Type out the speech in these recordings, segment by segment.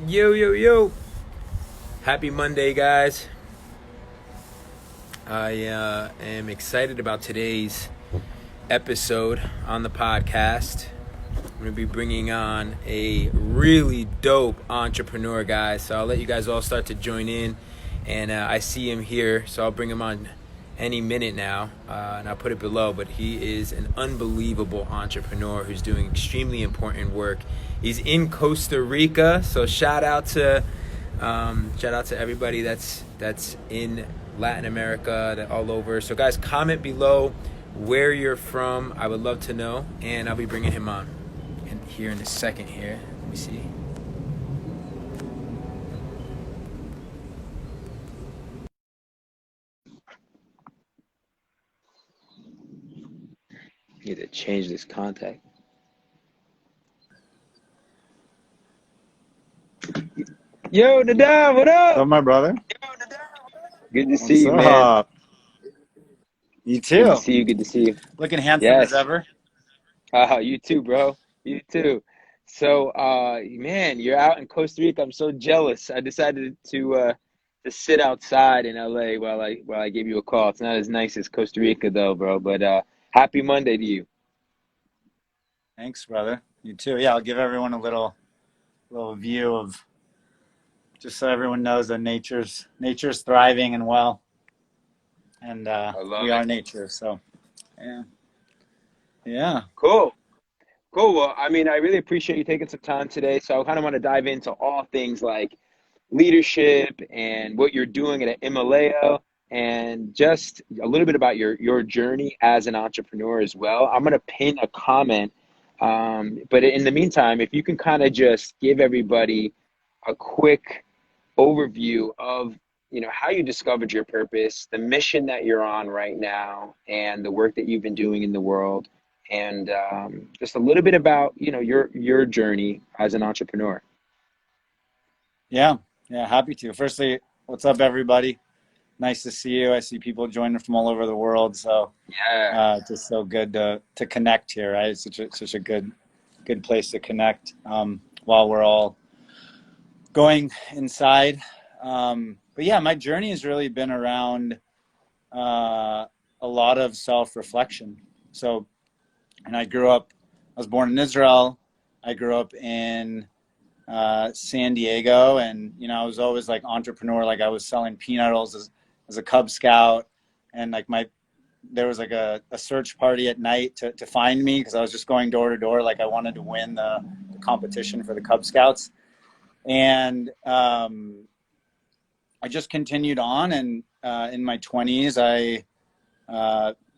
Yo, yo, yo. Happy Monday, guys. I am excited about today's episode on the podcast. I'm going to be bringing on a really dope entrepreneur, guys. So I'll let you guys all start to join in. And I see him here, so I'll bring him on any minute now, and I'll put it below. But he is an unbelievable entrepreneur who's doing extremely important work. He's in Costa Rica, so shout out to everybody that's in Latin America, that all over. So guys, comment below where you're from. I would love to know, and I'll be bringing him on here in a second. Here, let me see. Need to change this contact. Yo, Nadav, what What's up, up? my brother? Good to see What's you, man. up? You Good to too. see you. Good to see you. Looking handsome as Yes. ever. You too, bro. You too. So, man, you're out in Costa Rica. I'm so jealous. I decided to sit outside in LA while I gave you a call. It's not as nice as Costa Rica though, bro. But happy Monday to you. Thanks, brother. You too. Yeah, I'll give everyone a little view of, just so everyone knows that nature's thriving and well, and I love we it. are nature. So yeah, yeah, Cool. Cool. Well, I mean, I really appreciate you taking some time today. So I kind of want to dive into all things like leadership and what you're doing at Himalaya and just a little bit about your journey as an entrepreneur as well. I'm going to pin a comment. But in the meantime, if you can kind of just give everybody a quick overview of how you discovered your purpose, the mission that you're on right now, and the work that you've been doing in the world, and just a little bit about your journey as an entrepreneur. yeah, yeah. Happy to. Firstly, what's up, everybody? Nice to see you. I see people joining from all over the world. So Yeah, just so good to connect here, right? It's such a good place to connect while we're all going inside. But yeah, my journey has really been around a lot of self-reflection. So, and I was born in Israel. I grew up in San Diego, and I was always like entrepreneur. Like I was selling peanut rolls as a Cub Scout, and like there was like a search party at night to find me because I was just going door to door. Like I wanted to win the competition for the Cub Scouts. And I just continued on, and in my 20s, I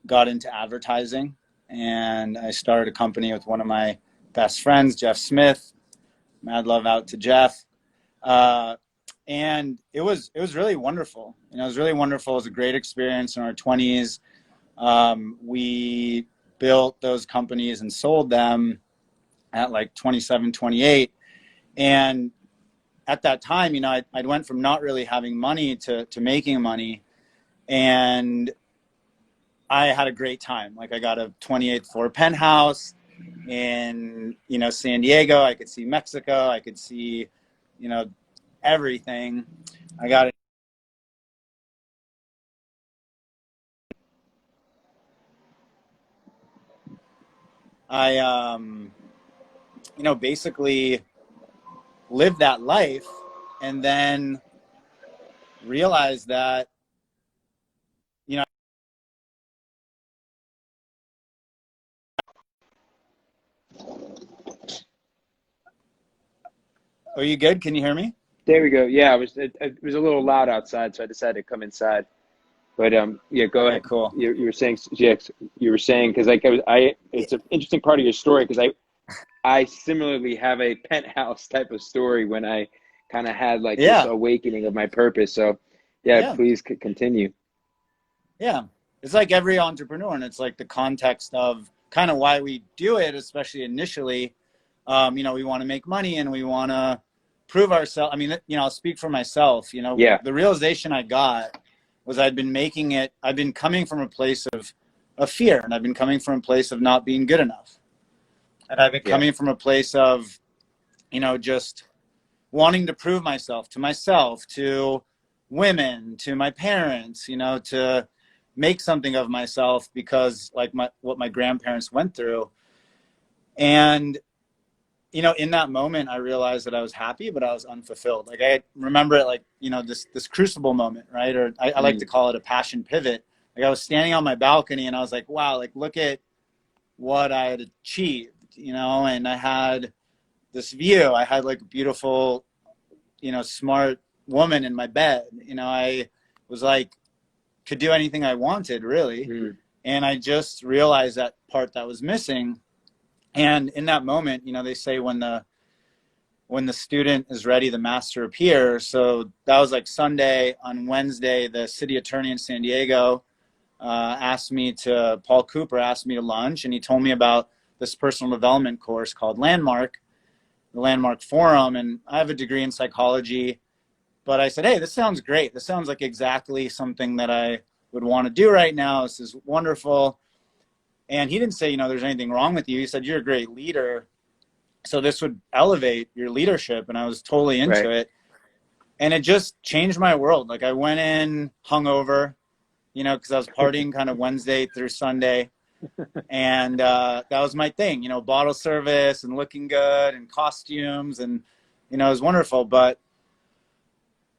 got into advertising, and I started a company with one of my best friends, Jeff Smith. Mad love out to Jeff. And it was really wonderful. It was really wonderful. It was a great experience in our 20s. We built those companies and sold them at like 27, 28. And at that time, I'd went from not really having money to making money, and I had a great time. Like I got a 28th floor penthouse in, San Diego. I could see Mexico. I could see, everything. I got it. I, basically lived that life and then realized that, you know, are you good? Can you hear me? there we go. Yeah, it was a little loud outside, so I decided to come inside. But yeah, go Okay, ahead. cool. You were saying, yeah, you were saying because like it's an interesting part of your story because I similarly have a penthouse type of story when I kind of had like this Yeah. awakening of my purpose. So yeah, Yeah. please continue. Yeah. It's like every entrepreneur, and it's like the context of kind of why we do it, especially initially. We want to make money and we want to prove ourselves. I mean, I'll speak for myself. Yeah, The realization I got was I've been coming from a place of fear, and I've been coming from a place of not being good enough. And I've been yeah, coming from a place of, just wanting to prove myself to myself, to women, to my parents, you know, to make something of myself because like what my grandparents went through. And, you know, in that moment, I realized that I was happy, but I was unfulfilled. Like I remember it like, you know, this crucible moment, right? Or I like to call it a passion pivot. Like I was standing on my balcony and I was like, wow, like look at what I had achieved, you know, and I had this view. I had like a beautiful, you know, smart woman in my bed. You know, I was like, could do anything I wanted really. And I just realized that part that was missing. And in that moment, you know, they say when the student is ready, the master appears. So that was like Sunday. On Wednesday, the city attorney in San Diego Paul Cooper asked me to lunch, and he told me about this personal development course called Landmark, the Landmark Forum. And I have a degree in psychology, but I said, hey, this sounds great. This sounds like exactly something that I would want to do right now. This is wonderful. And he didn't say, you know, there's anything wrong with you. He said, you're a great leader, so this would elevate your leadership. And I was totally into it. And it just changed my world. Like I went in hungover, you know, because I was partying kind of Wednesday through Sunday. And that was my thing, you know, bottle service and looking good and costumes. And, you know, it was wonderful. But,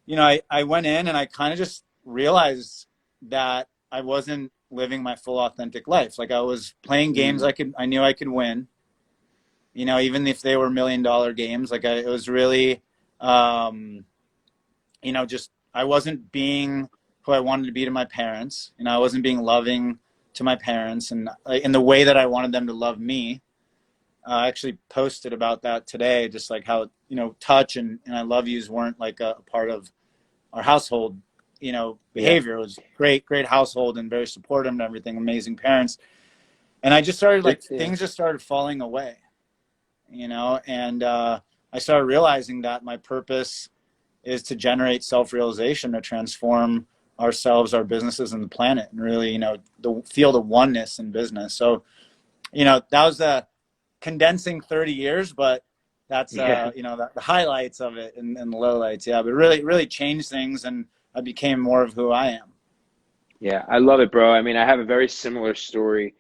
you know, I went in and I kind of just realized that I wasn't living my full authentic life. Like I was playing games I knew I could win, you know, even if they were $1 million games. Like it was really, you know, just I wasn't being who I wanted to be to my parents. You know, I wasn't being loving to my parents and in the way that I wanted them to love me. I actually posted about that today, just like how, you know, touch and I love yous weren't like a part of our household, you know, behavior. It was great household and very supportive and everything, amazing parents. And I just started like, things just started falling away, you know, and I started realizing that my purpose is to generate self-realization, to transform ourselves, our businesses, and the planet, and really, you know, feel the oneness in business. So, you know, that was condensing 30 years, but that's, you know, the highlights of it and the lowlights. Yeah, but really changed things, and I became more of who I am. Yeah, I love it, bro. I mean, I have a very similar story.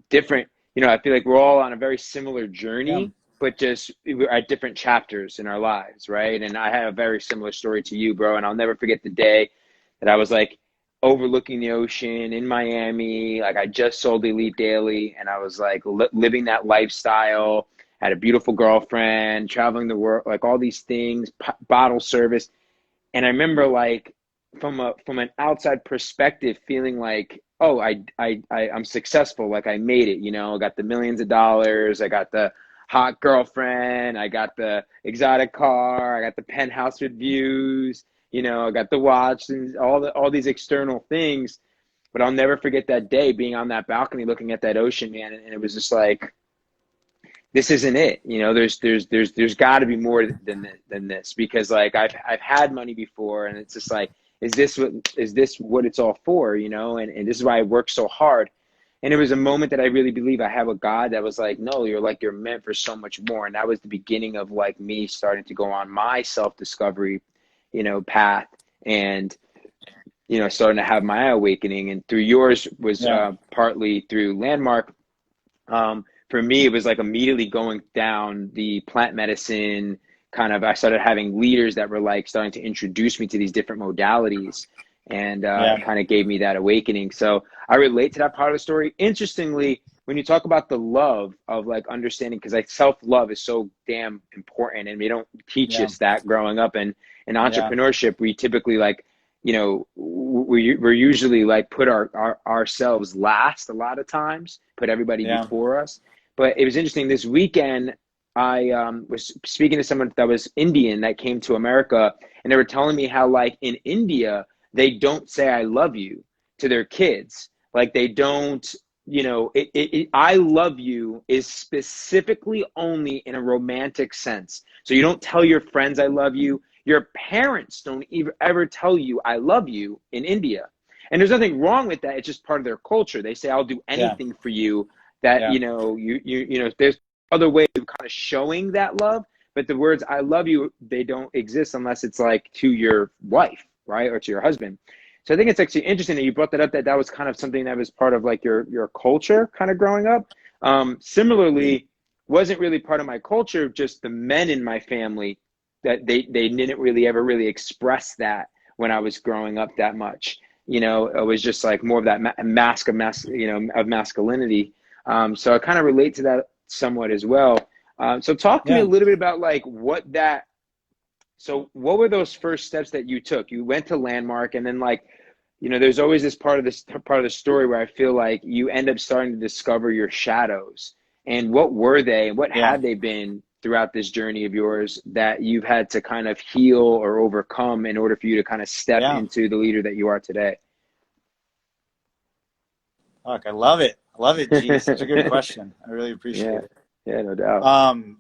Different, you know, I feel like we're all on a very similar journey, but just we're at different chapters in our lives, right? And I have a very similar story to you, bro. And I'll never forget the day that I was like overlooking the ocean in Miami. Like I just sold Elite Daily, and I was like living that lifestyle. Had a beautiful girlfriend, traveling the world, like all these things, bottle service. And I remember like from an outside perspective, feeling like, oh, I'm successful. Like I made it, you know, I got the millions of dollars. I got the hot girlfriend. I got the exotic car. I got the penthouse with views, you know, I got the watch and all these external things. But I'll never forget that day being on that balcony, looking at that ocean, man. And it was just like, this isn't it, you know. There's got to be more than this, because like I've had money before, and it's just like, is this what it's all for, you know? And this is why I work so hard. And it was a moment that I really believe I have a God that was like, no, you're meant for so much more. And that was the beginning of like me starting to go on my self-discovery, you know, path, and you know, starting to have my awakening. And through yours was partly through Landmark. For me, it was like immediately going down the plant medicine kind of. I started having leaders that were like starting to introduce me to these different modalities, and it kind of gave me that awakening. So I relate to that part of the story. Interestingly, when you talk about the love of like understanding, because like self-love is so damn important, and we don't teach us that growing up. And in entrepreneurship, we typically like, you know, we're usually like put ourselves last a lot of times, put everybody before us. But it was interesting. This weekend, I was speaking to someone that was Indian that came to America, and they were telling me how like in India, they don't say I love you to their kids. Like they don't, you know, I love you is specifically only in a romantic sense. So you don't tell your friends I love you. Your parents don't ever tell you I love you in India. And there's nothing wrong with that. It's just part of their culture. They say, I'll do anything for you. That, you know, you know, there's other ways of kind of showing that love, but the words "I love you," they don't exist unless it's like to your wife, right, or to your husband. So I think it's actually interesting that you brought that up. That was kind of something that was part of like your culture, kind of growing up. Similarly, wasn't really part of my culture. Just the men in my family, that they didn't really ever really express that when I was growing up that much. You know, it was just like more of that mask of of masculinity. So I kind of relate to that somewhat as well. So talk to me a Yeah. little bit about like so what were those first steps that you took? You went to Landmark, and then like, you know, there's always this part of the story where I feel like you end up starting to discover your shadows. And what were they, and what Yeah. had they been throughout this journey of yours that you've had to kind of heal or overcome in order for you to kind of step Yeah. into the leader that you are today? Look, I love it. I love it, G. Such a good question. I really appreciate Yeah, it. yeah, no doubt.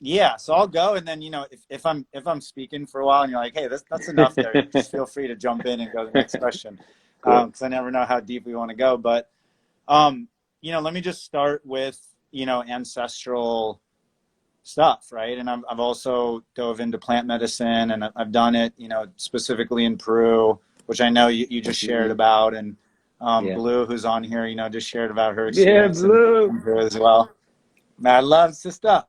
Yeah, so I'll go, and then, you know, if I'm speaking for a while and you're like, hey, that's enough there, just feel free to jump in and go to the next question, Cool. because I never know how deep we want to go. But you know, let me just start with, you know, ancestral stuff, right? And I've also dove into plant medicine, and I've done it, you know, specifically in Peru, which I know you just shared about, and Yeah. Blue, who's on here, you know, just shared about her Yeah, experience Blue. in Peru as well. I love the stuff.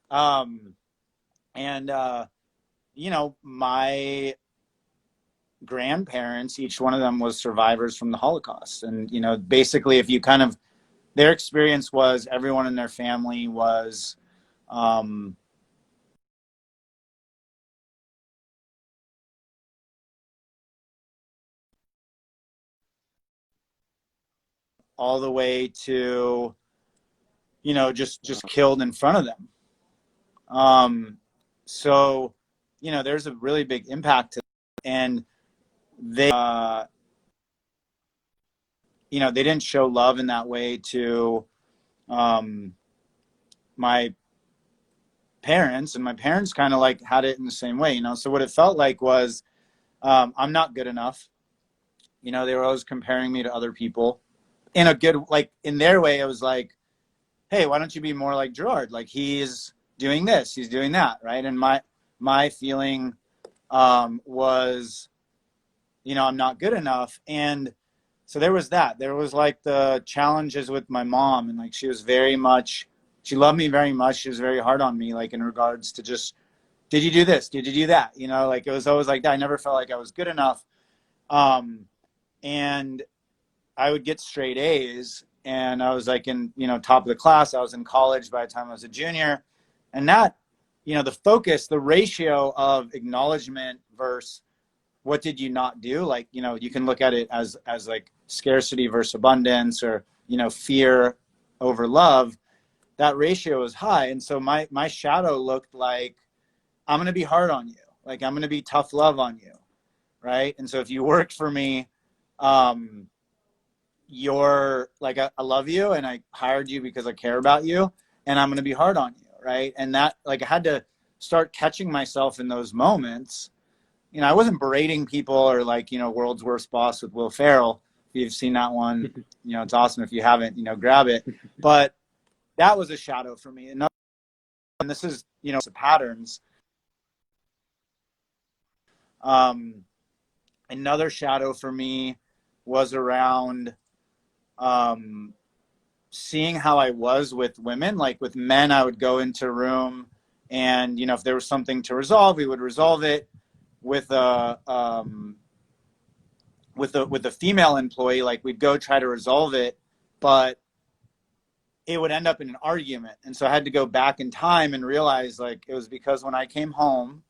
And you know, my grandparents, each one of them was survivors from the Holocaust. And, you know, basically, if you kind of, their experience was everyone in their family was, all the way to, you know, just killed in front of them. So, you know, there's a really big impact to them. And they, you know, they didn't show love in that way to my parents, and my parents kind of like had it in the same way, you know. So what it felt like was, I'm not good enough. You know, they were always comparing me to other people in a good, like in their way. It was like, hey, why don't you be more like Gerard? Like, he's doing this, he's doing that, right? And my feeling was, you know, I'm not good enough. And so there was that. There was like the challenges with my mom, and like she was very much, she loved me very much. She was very hard on me, like in regards to just, did you do this? Did you do that? You know, like it was always like that. I never felt like I was good enough. And I would get straight A's, and I was like in, you know, top of the class. I was in college by the time I was a junior. And that, you know, the focus, the ratio of acknowledgement versus what did you not do? Like, you know, you can look at it as like scarcity versus abundance, or, you know, fear over love. That ratio is high. And so my shadow looked like, I'm going to be hard on you. Like, I'm going to be tough love on you. Right. And so if you worked for me, you're like, I love you, and I hired you because I care about you, and I'm going to be hard on you. Right. And that, like, I had to start catching myself in those moments. You know, I wasn't berating people or like, you know, World's Worst Boss with Will Ferrell. If you've seen that one, you know, it's awesome. If you haven't, you know, grab it. But that was a shadow for me. And this is, you know, the patterns. Another shadow for me was around seeing how I was with women. Like with men, I would go into a room, and, you know, if there was something to resolve, we would resolve it. With a female employee, like, we'd go try to resolve it, but it would end up in an argument. And so I had to go back in time and realize, like, it was because when I came home,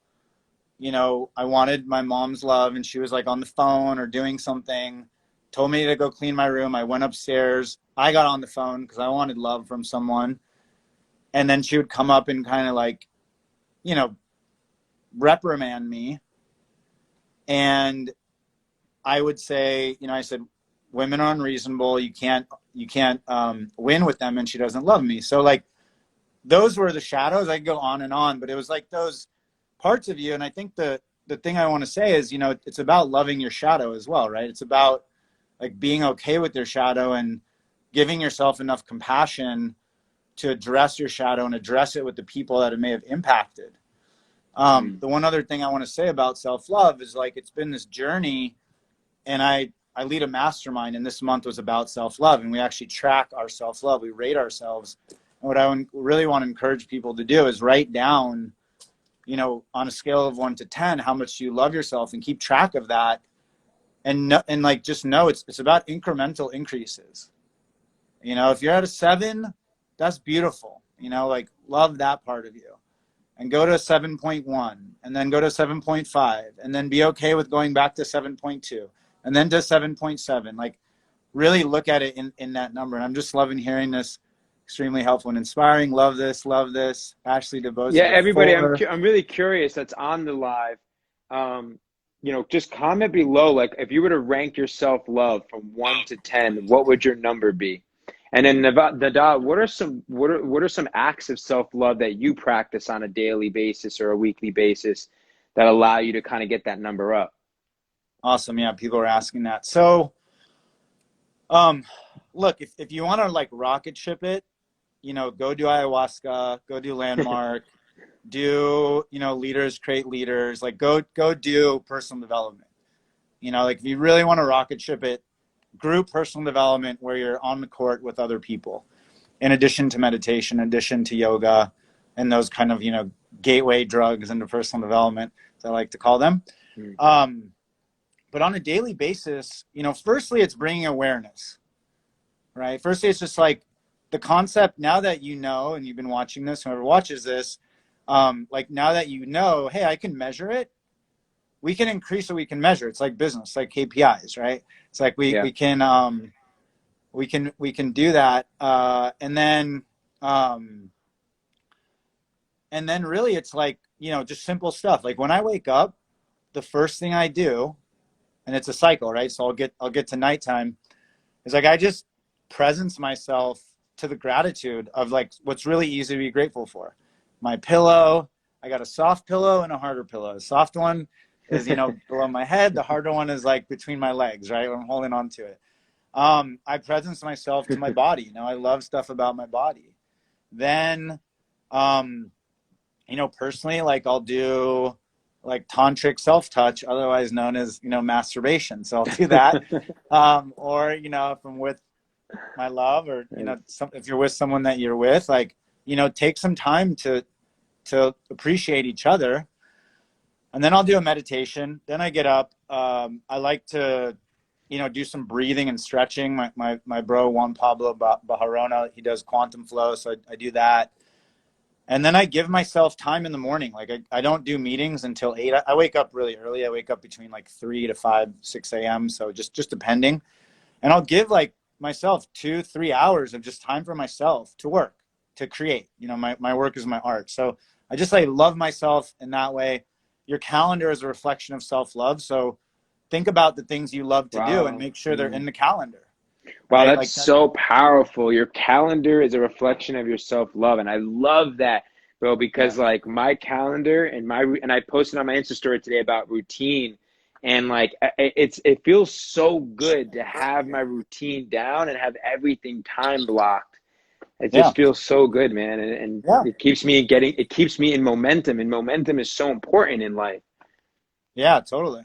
you know, I wanted my mom's love, and she was like on the phone or doing something, told me to go clean my room. I went upstairs. I got on the phone because I wanted love from someone. And then she would come up and kind of like, you know, reprimand me. And I would say, you know, I said, women are unreasonable. You can't win with them, and she doesn't love me. So like, those were the shadows. I could go on and on, but it was like those parts of you. And I think the thing I want to say is, you know, it's about loving your shadow as well, right? It's about like being okay with your shadow and giving yourself enough compassion to address your shadow and address it with the people that it may have impacted. The one other thing I want to say about self-love is like, it's been this journey, and I lead a mastermind, and this month was about self-love, and we actually track our self-love. We rate ourselves. And what I really want to encourage people to do is write down, you know, on a scale of 1 to 10, how much you love yourself, and keep track of that. And like, just know it's about incremental increases. You know, if you're at a 7, that's beautiful. You know, like, love that part of you, and go to 7.1, and then go to 7.5, and then be okay with going back to 7.2, and then to 7.7. Like, really look at it in that number. And I'm just loving hearing this. Extremely helpful and inspiring. Love this. Love this. Ashley DeBose. Yeah, everybody, I'm really curious that's on the live. You know, just comment below, like, if you were to rank your self-love from 1 to 10, what would your number be? And then Nadav, what are some acts of self-love that you practice on a daily basis or a weekly basis that allow you to kind of get that number up? Awesome. Yeah, people are asking that. So, look, if you want to like rocket ship it, you know, go do ayahuasca, go do Landmark, do, you know, leaders create leaders, like go do personal development. You know, like, if you really want to rocket ship it, group personal development where you're on the court with other people, in addition to meditation, in addition to yoga, and those kind of, you know, gateway drugs into personal development, as I like to call them. But on a daily basis, you know, firstly, it's bringing awareness, right? Firstly, it's just like the concept, now that you know, and you've been watching this, whoever watches this, like, now that you know, hey, I can measure it, we can increase what we can measure. It's like business, like KPIs, right? It's like we can do that. And then really it's like, you know, just simple stuff. Like, when I wake up, the first thing I do, and it's a cycle, right? So I'll get to nighttime, is like, I just presence myself to the gratitude of like what's really easy to be grateful for. My pillow, I got a soft pillow and a harder pillow. The soft one is, you know, below my head. The harder one is like between my legs, right? I'm holding on to it. I presence myself to my body. You know, I love stuff about my body. Then, you know, personally, like, I'll do like tantric self-touch, otherwise known as, you know, masturbation. So I'll do that. Or, you know, if I'm with my love, or, you know, if you're with someone that you're with, like, you know, take some time to appreciate each other. And then I'll do a meditation. Then I get up. I like to, you know, do some breathing and stretching. My bro, Juan Pablo Bajarona, he does quantum flow. So I do that. And then I give myself time in the morning. Like, I don't do meetings until 8. I wake up really early. I wake up between like 3 to 5, 6 a.m. So just depending. And I'll give like myself 2-3 hours of just time for myself to work, to create. You know, my work is my art. So I just like love myself in that way. Your calendar is a reflection of self-love. So think about the things you love to do and make sure they're in the calendar. Wow, right? that's Like, so powerful. Your calendar is a reflection of your self-love. And I love that, bro, because like my calendar and I posted on my Insta story today about routine, and like it feels so good to have my routine down and have everything time blocked. It just feels so good, man. And it keeps me in momentum, and momentum is so important in life. Yeah, totally.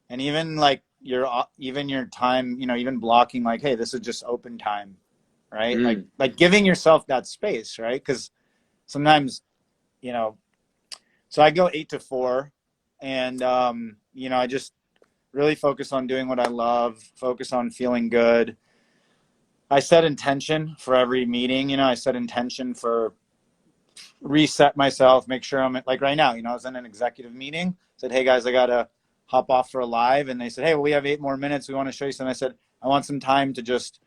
And even like your time, you know, even blocking like, hey, this is just open time, right? Like giving yourself that space, right? Because sometimes, you know, so I go 8 to 4, and you know, I just really focus on doing what I love, focus on feeling good. I set intention for every meeting. You know, I set intention for reset myself, make sure I'm like right now, you know, I was in an executive meeting, said, hey guys, I got to hop off for a live. And they said, hey, well, we have 8 more minutes. We want to show you something. I said, I want some time to just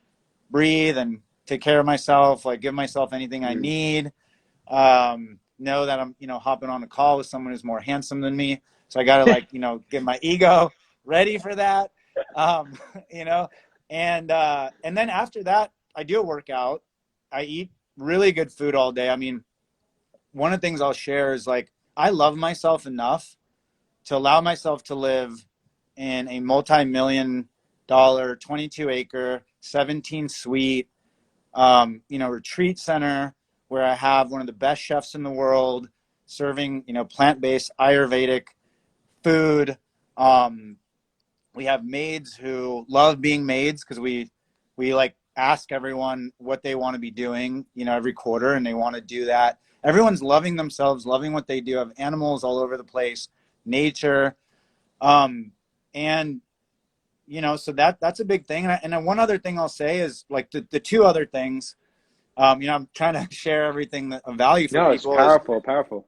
breathe and take care of myself, like give myself anything I need. Know that I'm, you know, hopping on a call with someone who's more handsome than me. So I got to like, you know, get my ego ready for that. You know, and then after that, I do a workout. I eat really good food all day. I mean, one of the things I'll share is like, I love myself enough to allow myself to live in a multi-million-dollar, 22-acre, 17-suite, you know, retreat center where I have one of the best chefs in the world, serving, plant-based Ayurvedic food. We have maids who love being maids because we like ask everyone what they want to be doing, every quarter, and they want to do that. Everyone's loving themselves, loving what they do. Have animals all over the place, nature, and so that's a big thing. And then one other thing I'll say is like the two other things. I'm trying to share everything of value for people. No, it's powerful.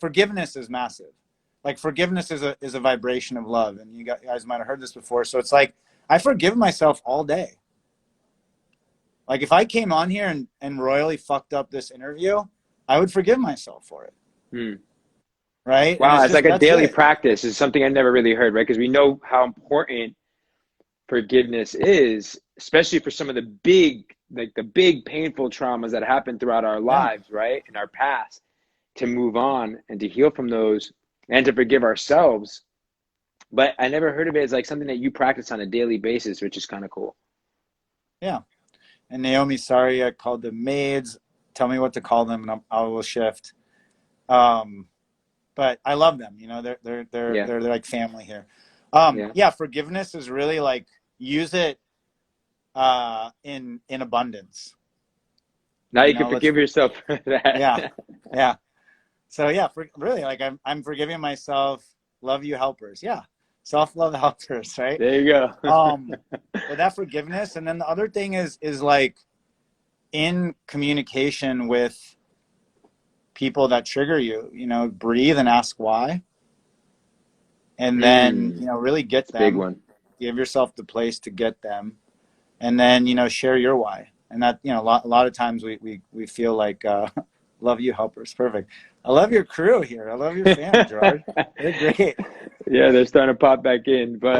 Forgiveness is massive. Like forgiveness is a vibration of love, and you guys might have heard this before. So it's like I forgive myself all day. Like if I came on here and royally fucked up this interview, I would forgive myself for it. Right? Wow, it's like a daily practice. It's something I never really heard, right? Because we know how important forgiveness is, especially for some of the big painful traumas that happen throughout our lives, right? In our past, to move on and to heal from those and to forgive ourselves. But I never heard of it as like something that you practice on a daily basis, which is kind of cool. Yeah. And Naomi, sorry, I called them maids. Tell me what to call them, and I will shift. But I love them. They're like family here. Forgiveness is really like use it in abundance. Now you can forgive yourself for that. Yeah. So really, like I'm forgiving myself. Love you, helpers. Yeah, self-love helpers. Right. There you go. But that forgiveness, and then the other thing is like in communication with people that trigger you. Breathe and ask why, and then really get them. Big one. Give yourself the place to get them, and then share your why. And that a lot of times we feel like love you, helpers. Perfect. I love your crew here. I love your fam, Gerard. They're great. Yeah, they're starting to pop back in. But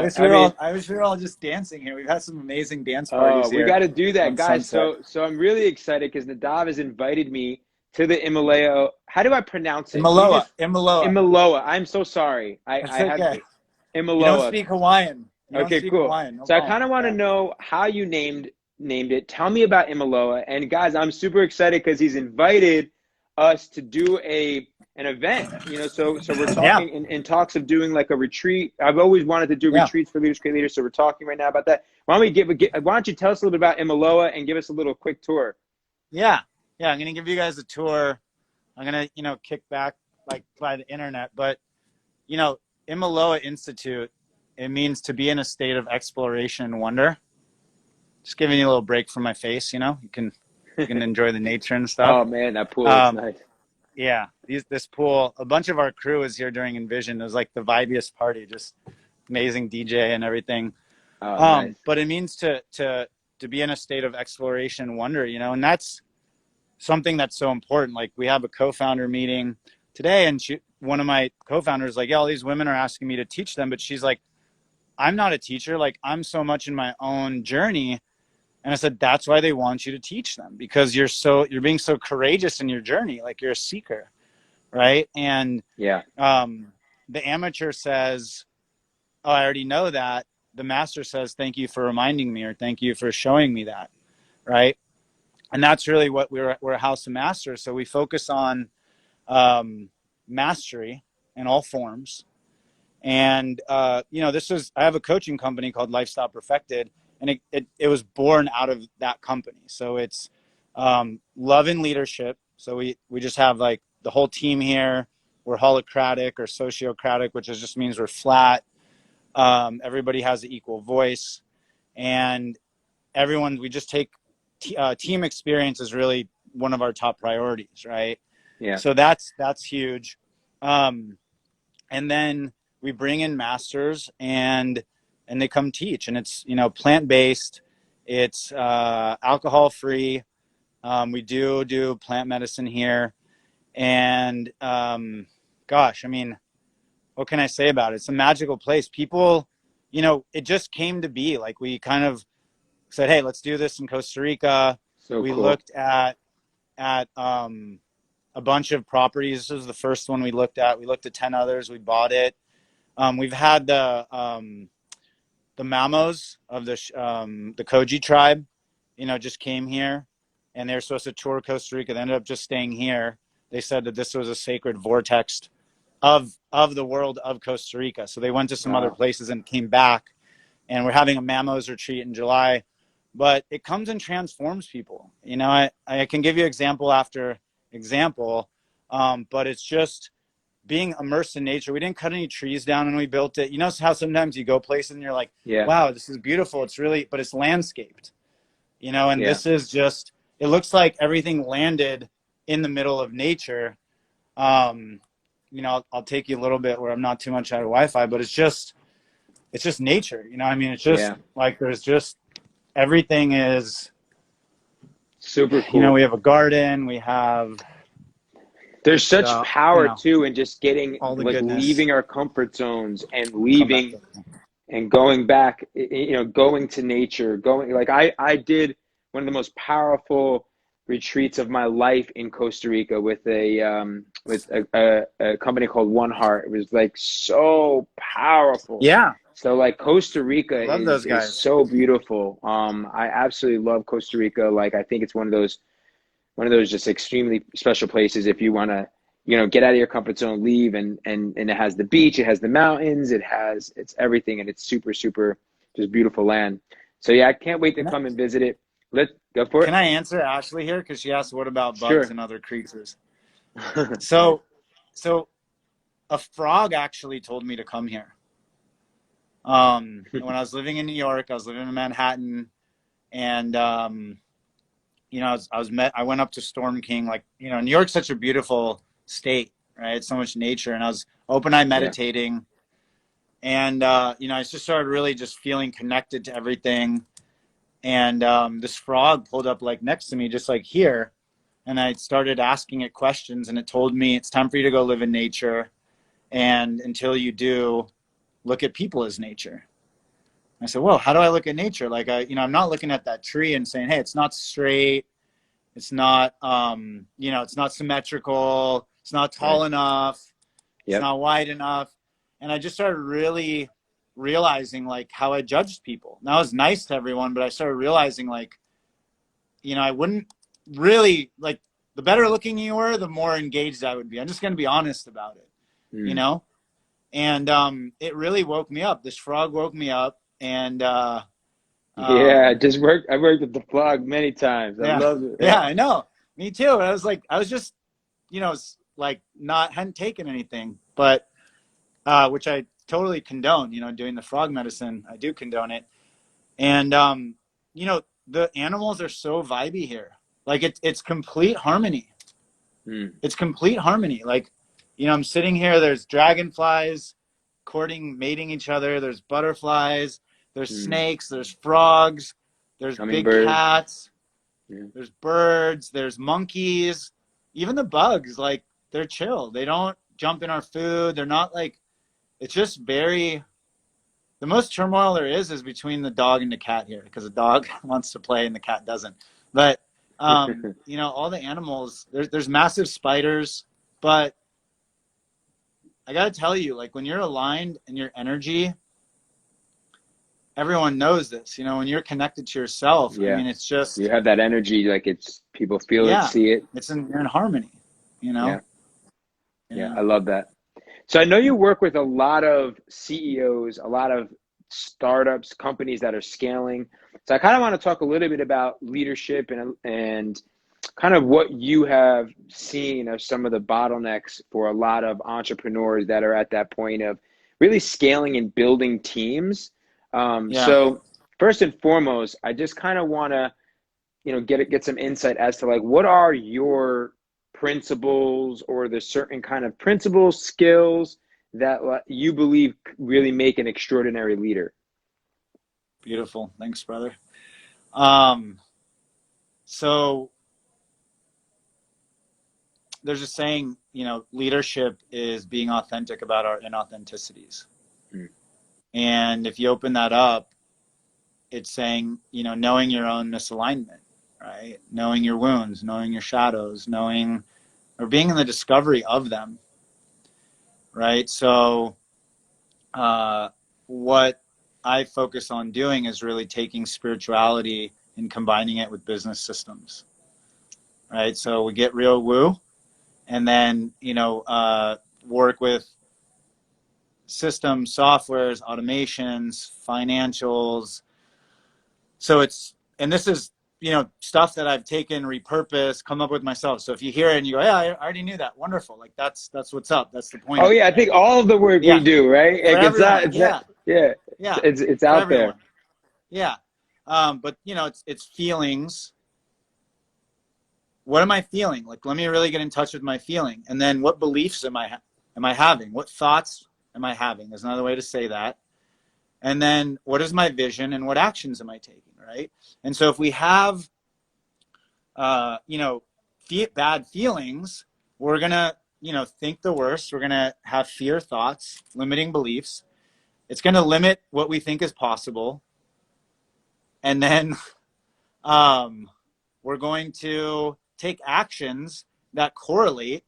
I wish we were all just dancing here. We've had some amazing dance parties here. We got to do that, guys. So I'm really excited because Nadav has invited me to the Himalaya. How do I pronounce it? Imaloa. I'm so sorry. I have Imaloa. You don't speak Hawaiian. Okay, cool. So I kind of want to know how you named it. Tell me about Imaloa. And guys, I'm super excited because he's invited us to do an event. So we're talking in talks of doing like a retreat. I've always wanted to do retreats for leaders, great leaders. So we're talking right now about that. Why don't you tell us a little bit about Imaloa and give us a little quick tour? Yeah. I'm going to give you guys a tour. I'm going to, kick back like by the internet, but Imaloa Institute, it means to be in a state of exploration and wonder. Just giving you a little break from my face, you can enjoy the nature and stuff. Oh man, that pool is nice. Yeah, this pool, a bunch of our crew was here during Envision. It was like the vibiest party, just amazing DJ and everything. Nice. But it means to be in a state of exploration and wonder, and that's something that's so important. Like we have a co-founder meeting today, and one of my co-founders like, all these women are asking me to teach them, but she's like, I'm not a teacher. Like I'm so much in my own journey. And I said, that's why they want you to teach them, because you're being so courageous in your journey. Like you're a seeker. Right. And the amateur says, oh, I already know that. The master says, thank you for reminding me, or thank you for showing me that. Right. And that's really what we're a house of masters. So we focus on mastery in all forms. And, I have a coaching company called Lifestyle Perfected, and it was born out of that company. So it's love and leadership. So we just have like the whole team here. We're holocratic or sociocratic, which just means we're flat. Everybody has an equal voice, and we just take team experience is really one of our top priorities, right? Yeah. So that's huge. And then we bring in masters and they come teach, and it's, plant-based, it's alcohol-free. We do plant medicine here. And what can I say about it? It's a magical place. People, it just came to be. Like we kind of said, hey, let's do this in Costa Rica. We looked at a bunch of properties. This was the first one we looked at. We looked at 10 others. We bought it. We've had the Mamos of the Koji tribe, just came here, and they were supposed to tour Costa Rica. They ended up just staying here. they said that this was a sacred vortex of the world of Costa Rica. So they went to some other places and came back, and we're having a Mamos retreat in July. But it comes and transforms people. You know, I can give you example after example, but it's just being immersed in nature. We didn't cut any trees down when we built it. You know how sometimes you go places and you're like, wow, this is beautiful. It's really, but it's landscaped, you know, and this is just, it looks like everything landed in the middle of nature. You know, I'll take you a little bit where I'm not too much out of Wi-Fi, but it's just nature. You know, I mean, it's just like, there's just, everything is super cool. You know, we have a garden, we have, there's such power too in just getting all the like goodness. leaving our comfort zones and leaving and going back, you know, going to nature, going, like I did one of the most powerful retreats of my life in Costa Rica with a company called One Heart. It was like so powerful. Yeah. So like Costa Rica is so beautiful. I absolutely love Costa Rica. Like I think it's one of those just extremely special places if you want to, you know, get out of your comfort zone, leave, and it has the beach, it has the mountains, it's everything, and it's super, super just beautiful land. So yeah, I can't wait to come and visit it. Let's go for it. Can I answer Ashley here? Because she asked, what about bugs and other creatures? So a frog actually told me to come here. When I was living in New York, I was living in Manhattan, and you know, I went up to Storm King. Like, you know, New York's such a beautiful state, right? So much nature, and I was open-eye meditating, and you know, I just started really just feeling connected to everything. And this frog pulled up like next to me, just like here, and I started asking it questions, and it told me it's time for you to go live in nature, and until you do, look at people as nature. I said, well, how do I look at nature? Like, you know, I'm not looking at that tree and saying, hey, it's not straight. It's not, you know, it's not symmetrical. It's not tall enough. It's not wide enough. And I just started really realizing like how I judged people. Now I was nice to everyone, but I started realizing like, you know, I wouldn't really, like, the better looking you were, the more engaged I would be. I'm just going to be honest about it, you know? And it really woke me up. This frog woke me up. And just worked. I worked with the frog many times. I loved it. Yeah, I know. Me too. I was just, you know, like hadn't taken anything, but which I totally condone. You know, doing the frog medicine, I do condone it. And you know, the animals are so vibey here. Like it's complete harmony. It's complete harmony. Like, you know, I'm sitting here. There's dragonflies mating each other. There's butterflies. There's snakes. There's frogs. There's big cats. There's birds. There's monkeys. Even the bugs, like, they're chill. They don't jump in our food. They're not like. It's just very. The most turmoil there is between the dog and the cat here, because the dog wants to play and the cat doesn't. But you know, all the animals. There's massive spiders, but I gotta tell you, like, when you're aligned in your energy, everyone knows this. You know, when you're connected to yourself, I mean, it's just you have that energy, like it's people feel it, see it. You're in harmony. You know. Yeah, I love that. So I know you work with a lot of CEOs, a lot of startups, companies that are scaling. So I kind of want to talk a little bit about leadership and kind of what you have seen as some of the bottlenecks for a lot of entrepreneurs that are at that point of really scaling and building teams. So first and foremost, I just kind of want to, you know, get some insight as to like, what are your principles, or the certain kind of principles, skills that you believe really make an extraordinary leader? Beautiful. Thanks, brother. So there's a saying, you know, leadership is being authentic about our inauthenticities. And if you open that up, it's saying, you know, knowing your own misalignment, right? Knowing your wounds, knowing your shadows, knowing, or being in the discovery of them, right? So what I focus on doing is really taking spirituality and combining it with business systems, right? So we get real woo, and then, work with systems, softwares, automations, financials. So and this is, stuff that I've taken, repurposed, come up with myself. So if you hear it and you go, yeah, I already knew that. Wonderful. Like that's what's up. That's the point. Oh of it, yeah, I right? think all of the work we do, right? For Like everyone. yeah, it's For out everyone. there. Yeah. But it's feelings. What am I feeling? Like, let me really get in touch with my feeling. And then what beliefs am I having? What thoughts am I having? There's another way to say that. And then what is my vision and what actions am I taking, right? And so if we have, bad feelings, we're going to, think the worst. We're going to have fear thoughts, limiting beliefs. It's going to limit what we think is possible. And then we're going to take actions that correlate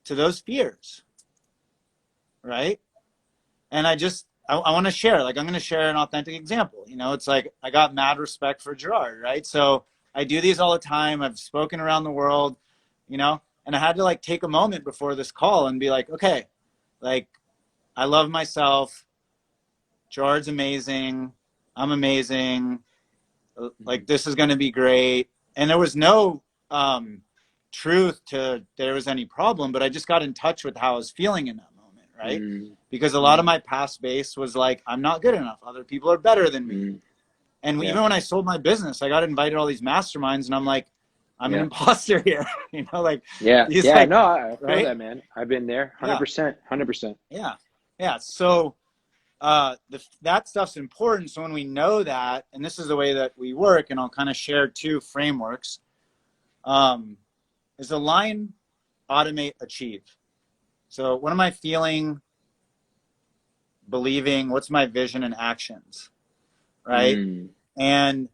to those fears, right? And I want to share, like, I'm going to share an authentic example. It's like, I got mad respect for Gerard, right? So I do these all the time. I've spoken around the world, and I had to like take a moment before this call and be like, okay, like, I love myself. Gerard's amazing. I'm amazing. Like, this is going to be great. And there was no truth to there was any problem, but I just got in touch with how I was feeling in that moment, right? Because a lot of my past base was like, I'm not good enough. Other people are better than me. And even when I sold my business, I got invited to all these masterminds, and I'm like, I'm an imposter here. No, I right? know that, man. I've been there. 100%. Yeah. So that stuff's important. So when we know that, and this is the way that we work, and I'll kind of share two frameworks, is align, automate, achieve. So what am I feeling, believing? What's my vision and actions, right? And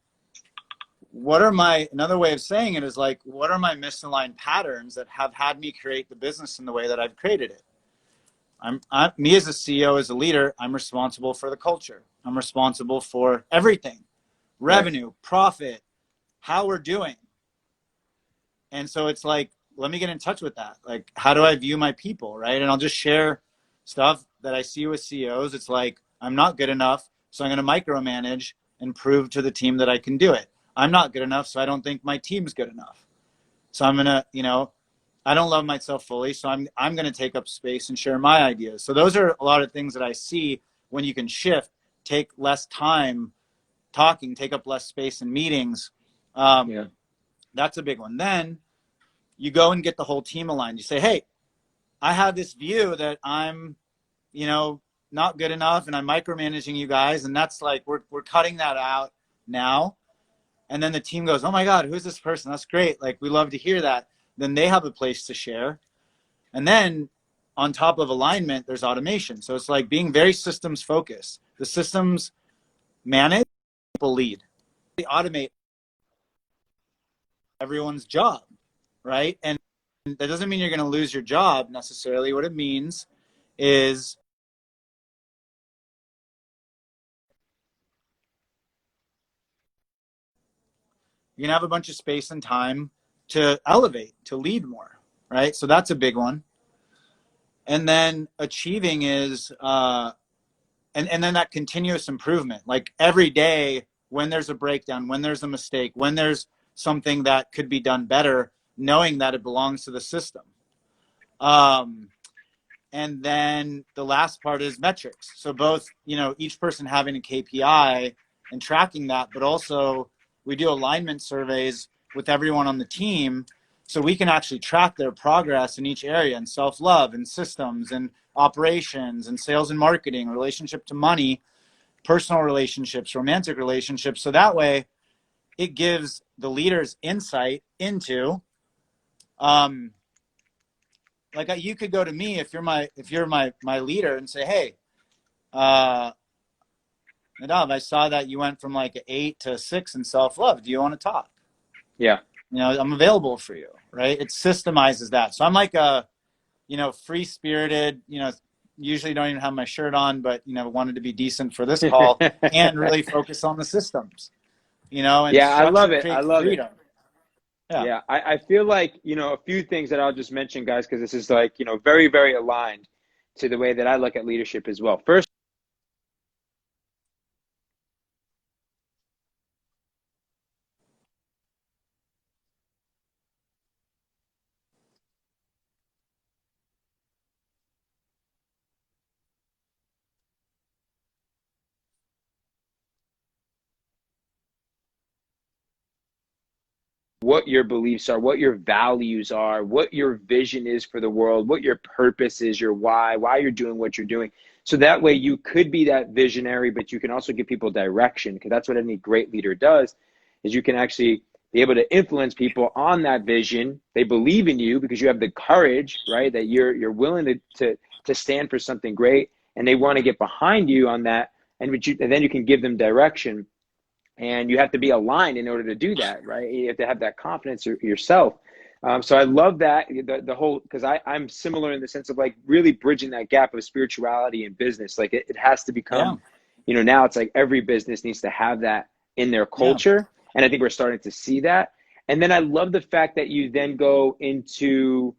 another way of saying it is like, what are my misaligned patterns that have had me create the business in the way that I've created it? Me as a CEO, as a leader, I'm responsible for the culture. I'm responsible for everything, revenue, profit, how we're doing. And so it's like, let me get in touch with that. Like, how do I view my people, right? And I'll just share stuff that I see with CEOs. It's like, I'm not good enough, so I'm going to micromanage and prove to the team that I can do it. I'm not good enough, so I don't think my team's good enough. So I'm going to, I don't love myself fully, so I'm going to take up space and share my ideas. So those are a lot of things that I see when you can shift, take less time talking, take up less space in meetings. That's a big one. Then you go and get the whole team aligned. You say, hey, I have this view that I'm, not good enough, and I'm micromanaging you guys. And that's like, we're cutting that out now. And then the team goes, oh my God, who's this person? That's great. Like, we love to hear that. Then they have a place to share. And then on top of alignment, there's automation. So it's like being very systems focused. The systems manage, people lead. They automate everyone's job, right? And that doesn't mean you're going to lose your job necessarily. What it means is you're going to have a bunch of space and time to elevate, to lead more, right? So that's a big one. And then achieving is, and then that continuous improvement, like every day when there's a breakdown, when there's a mistake, when there's something that could be done better, knowing that it belongs to the system. And then the last part is metrics. So both, each person having a KPI and tracking that, but also we do alignment surveys with everyone on the team so we can actually track their progress in each area, and self-love and systems and operations and sales and marketing, relationship to money, personal relationships, romantic relationships. So that way it gives the leaders insight into, like, you could go to me if you're my leader and say, hey, Nadav, I saw that you went from like an 8 to 6 in self-love. Do you want to talk? Yeah. I'm available for you, right? It systemizes that. So I'm like a, free-spirited, usually don't even have my shirt on, but, wanted to be decent for this call and really focus on the systems, and I love it. create freedom. Yeah. I feel like, a few things that I'll just mention, guys, because this is like, very, very aligned to the way that I look at leadership as well. First, what your beliefs are, what your values are, what your vision is for the world, what your purpose is, your why you're doing what you're doing. So that way you could be that visionary, but you can also give people direction, because that's what any great leader does, is you can actually be able to influence people on that vision. They believe in you because you have the courage, right? That you're willing to stand for something great, and they want to get behind you on that. And then you can give them direction. And you have to be aligned in order to do that, right? You have to have that confidence yourself. So I love that, the whole, because I'm similar in the sense of like really bridging that gap of spirituality and business. Like it has to become, now it's like every business needs to have that in their culture. And I think we're starting to see that. And then I love the fact that you then go into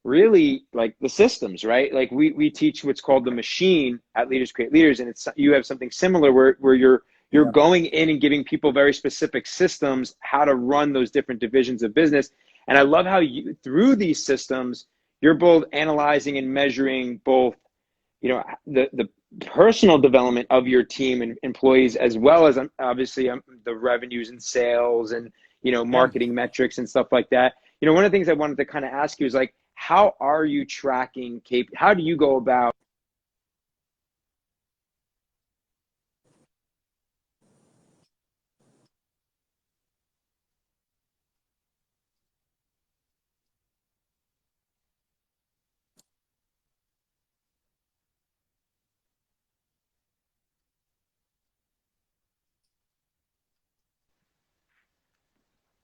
really like the systems, right? Like we teach what's called the machine at Leaders Create Leaders. And you have something similar where you're going in and giving people very specific systems, how to run those different divisions of business. And I love how through these systems, you're both analyzing and measuring both, the personal development of your team and employees, as well as obviously the revenues and sales and, marketing metrics and stuff like that. One of the things I wanted to kind of ask you is like, how are you tracking how do you go about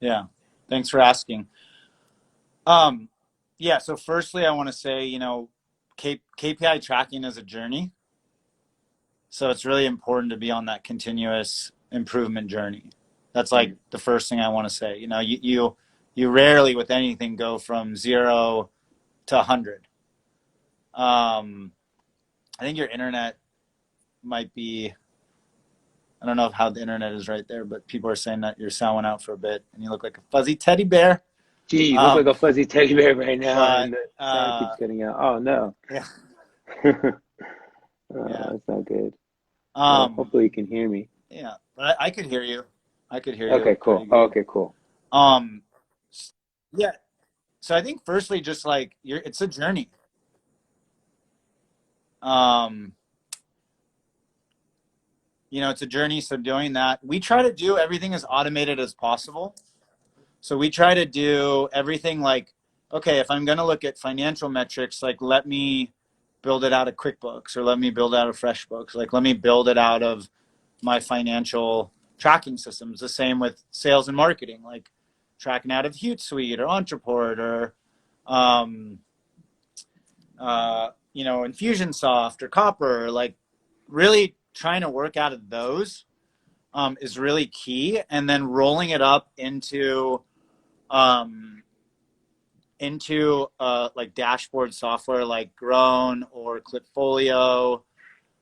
Yeah. Thanks for asking. So firstly, I want to say, KPI tracking is a journey. So it's really important to be on that continuous improvement journey. That's like the first thing I want to say. You rarely with anything go from 0 to 100. I think your internet might be, I don't know how the internet is right there, but people are saying that you're sounding out for a bit and you look like a fuzzy teddy bear. Gee, you look like a fuzzy teddy bear right now, but, and the sound keeps getting out. Oh no. Yeah. That's not good. Hopefully you can hear me. Yeah, but I could hear you. Okay, cool. Okay, cool. Yeah. So I think firstly, just like it's a journey. It's a journey. So doing that, we try to do everything as automated as possible. So we try to do everything like, okay, if I'm going to look at financial metrics, like let me build it out of QuickBooks, or let me build it out of FreshBooks. Like let me build it out of my financial tracking systems. The same with sales and marketing, like tracking out of Hootsuite or Entreport or, Infusionsoft or Copper. Like really trying to work out of those is really key. And then rolling it up into like dashboard software like Grown or Clipfolio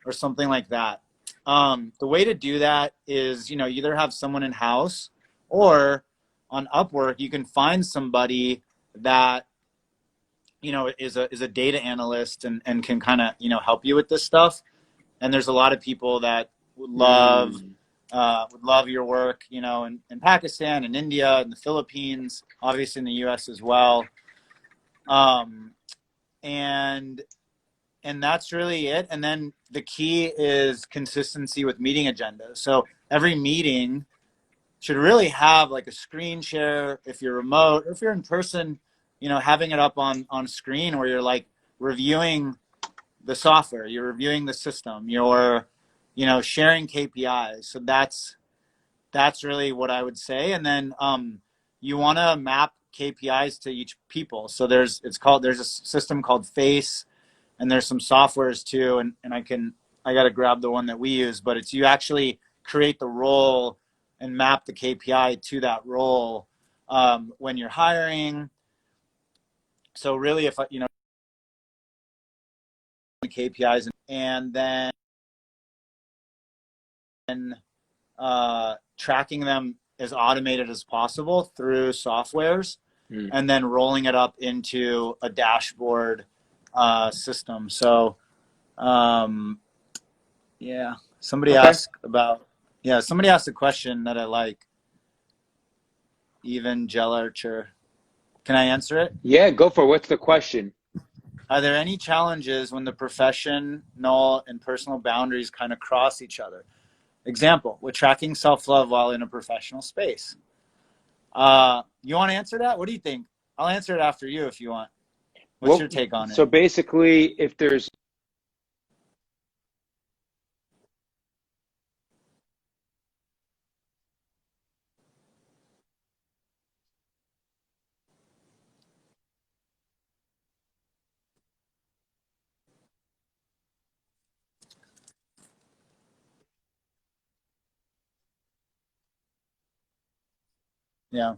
or something like that. The way to do that is, you either have someone in house, or on Upwork, you can find somebody that, is a data analyst and can kind of, help you with this stuff. And there's a lot of people that would love your work, in Pakistan and India and the Philippines, obviously in the US as well. And that's really it. And then the key is consistency with meeting agendas. So every meeting should really have like a screen share if you're remote, or if you're in person, having it up on screen where you're like reviewing the software, you're reviewing the system, you're, sharing KPIs. So that's really what I would say. And then you want to map KPIs to each people. So there's a system called Face, and there's some softwares too. And I got to grab the one that we use, but it's, you actually create the role and map the KPI to that role. when you're hiring. So really, if you know the KPIs, and then tracking them as automated as possible through softwares, and then rolling it up into a dashboard system. So, yeah, somebody asked a question that I like. Even Jellarcher. Can I answer it? Yeah, go for it. What's the question? Are there any challenges when the professional and personal boundaries kind of cross each other? Example, with tracking self-love while in a professional space. You want to answer that? What do you think? I'll answer it after you if you want. What's your take on it? So basically, if there's Yeah.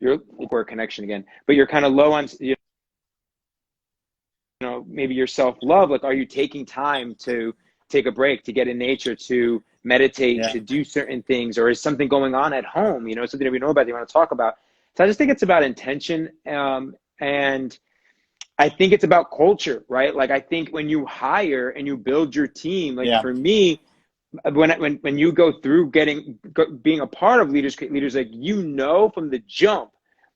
you're for a connection again, but you're kind of low on, maybe your self-love, like, are you taking time to take a break, to get in nature, to meditate, to do certain things, or is something going on at home, something that we know about that you want to talk about? So I just think it's about intention. And I think it's about culture, right? Like, I think when you hire and you build your team, like for me, when you go through being a part of Leaders Create Leaders, like, from the jump,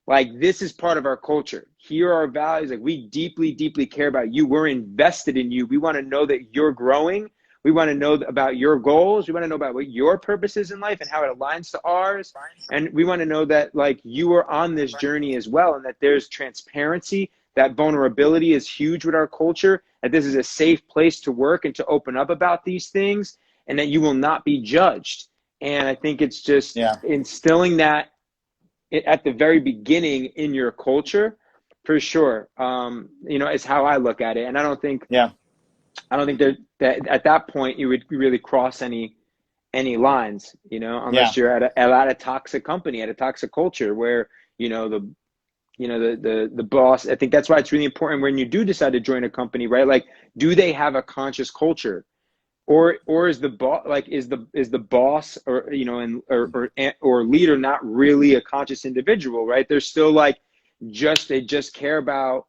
like, this is part of our culture. Here are our values. Like, we deeply, deeply care about you. We're invested in you. We want to know that you're growing. We want to know about your goals. We want to know about what your purpose is in life and how it aligns to ours. And we want to know that, like, you are on this journey as well, and that there's transparency, that vulnerability is huge with our culture, that this is a safe place to work and to open up about these things, and that you will not be judged. And I think it's just instilling that at the very beginning in your culture, for sure. Is how I look at it. And I don't think that at that point you would really cross any lines, unless you're at a toxic company, at a toxic culture where, the boss. I think that's why it's really important when you do decide to join a company, right? Like, do they have a conscious culture? Or is the boss is the boss or leader not really a conscious individual, right? They're still like they just care about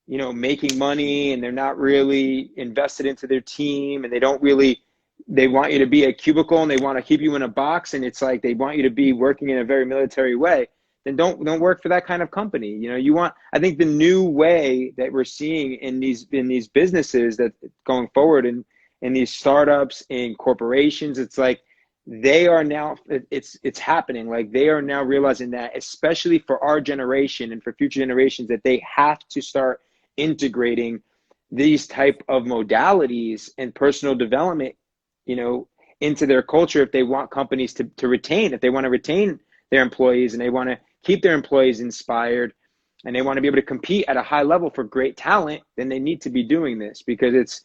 making money, and they're not really invested into their team, and they want you to be a cubicle, and they want to keep you in a box, and it's like they want you to be working in a very military way. Then don't work for that kind of company. I think the new way that we're seeing in these businesses that going forward and in these startups, in corporations, it's like they are now, it's happening. Like, they are now realizing that, especially for our generation and for future generations, that they have to start integrating these type of modalities and personal development, into their culture if they want companies to retain, if they want to retain their employees and they want to keep their employees inspired and they want to be able to compete at a high level for great talent, then they need to be doing this because it's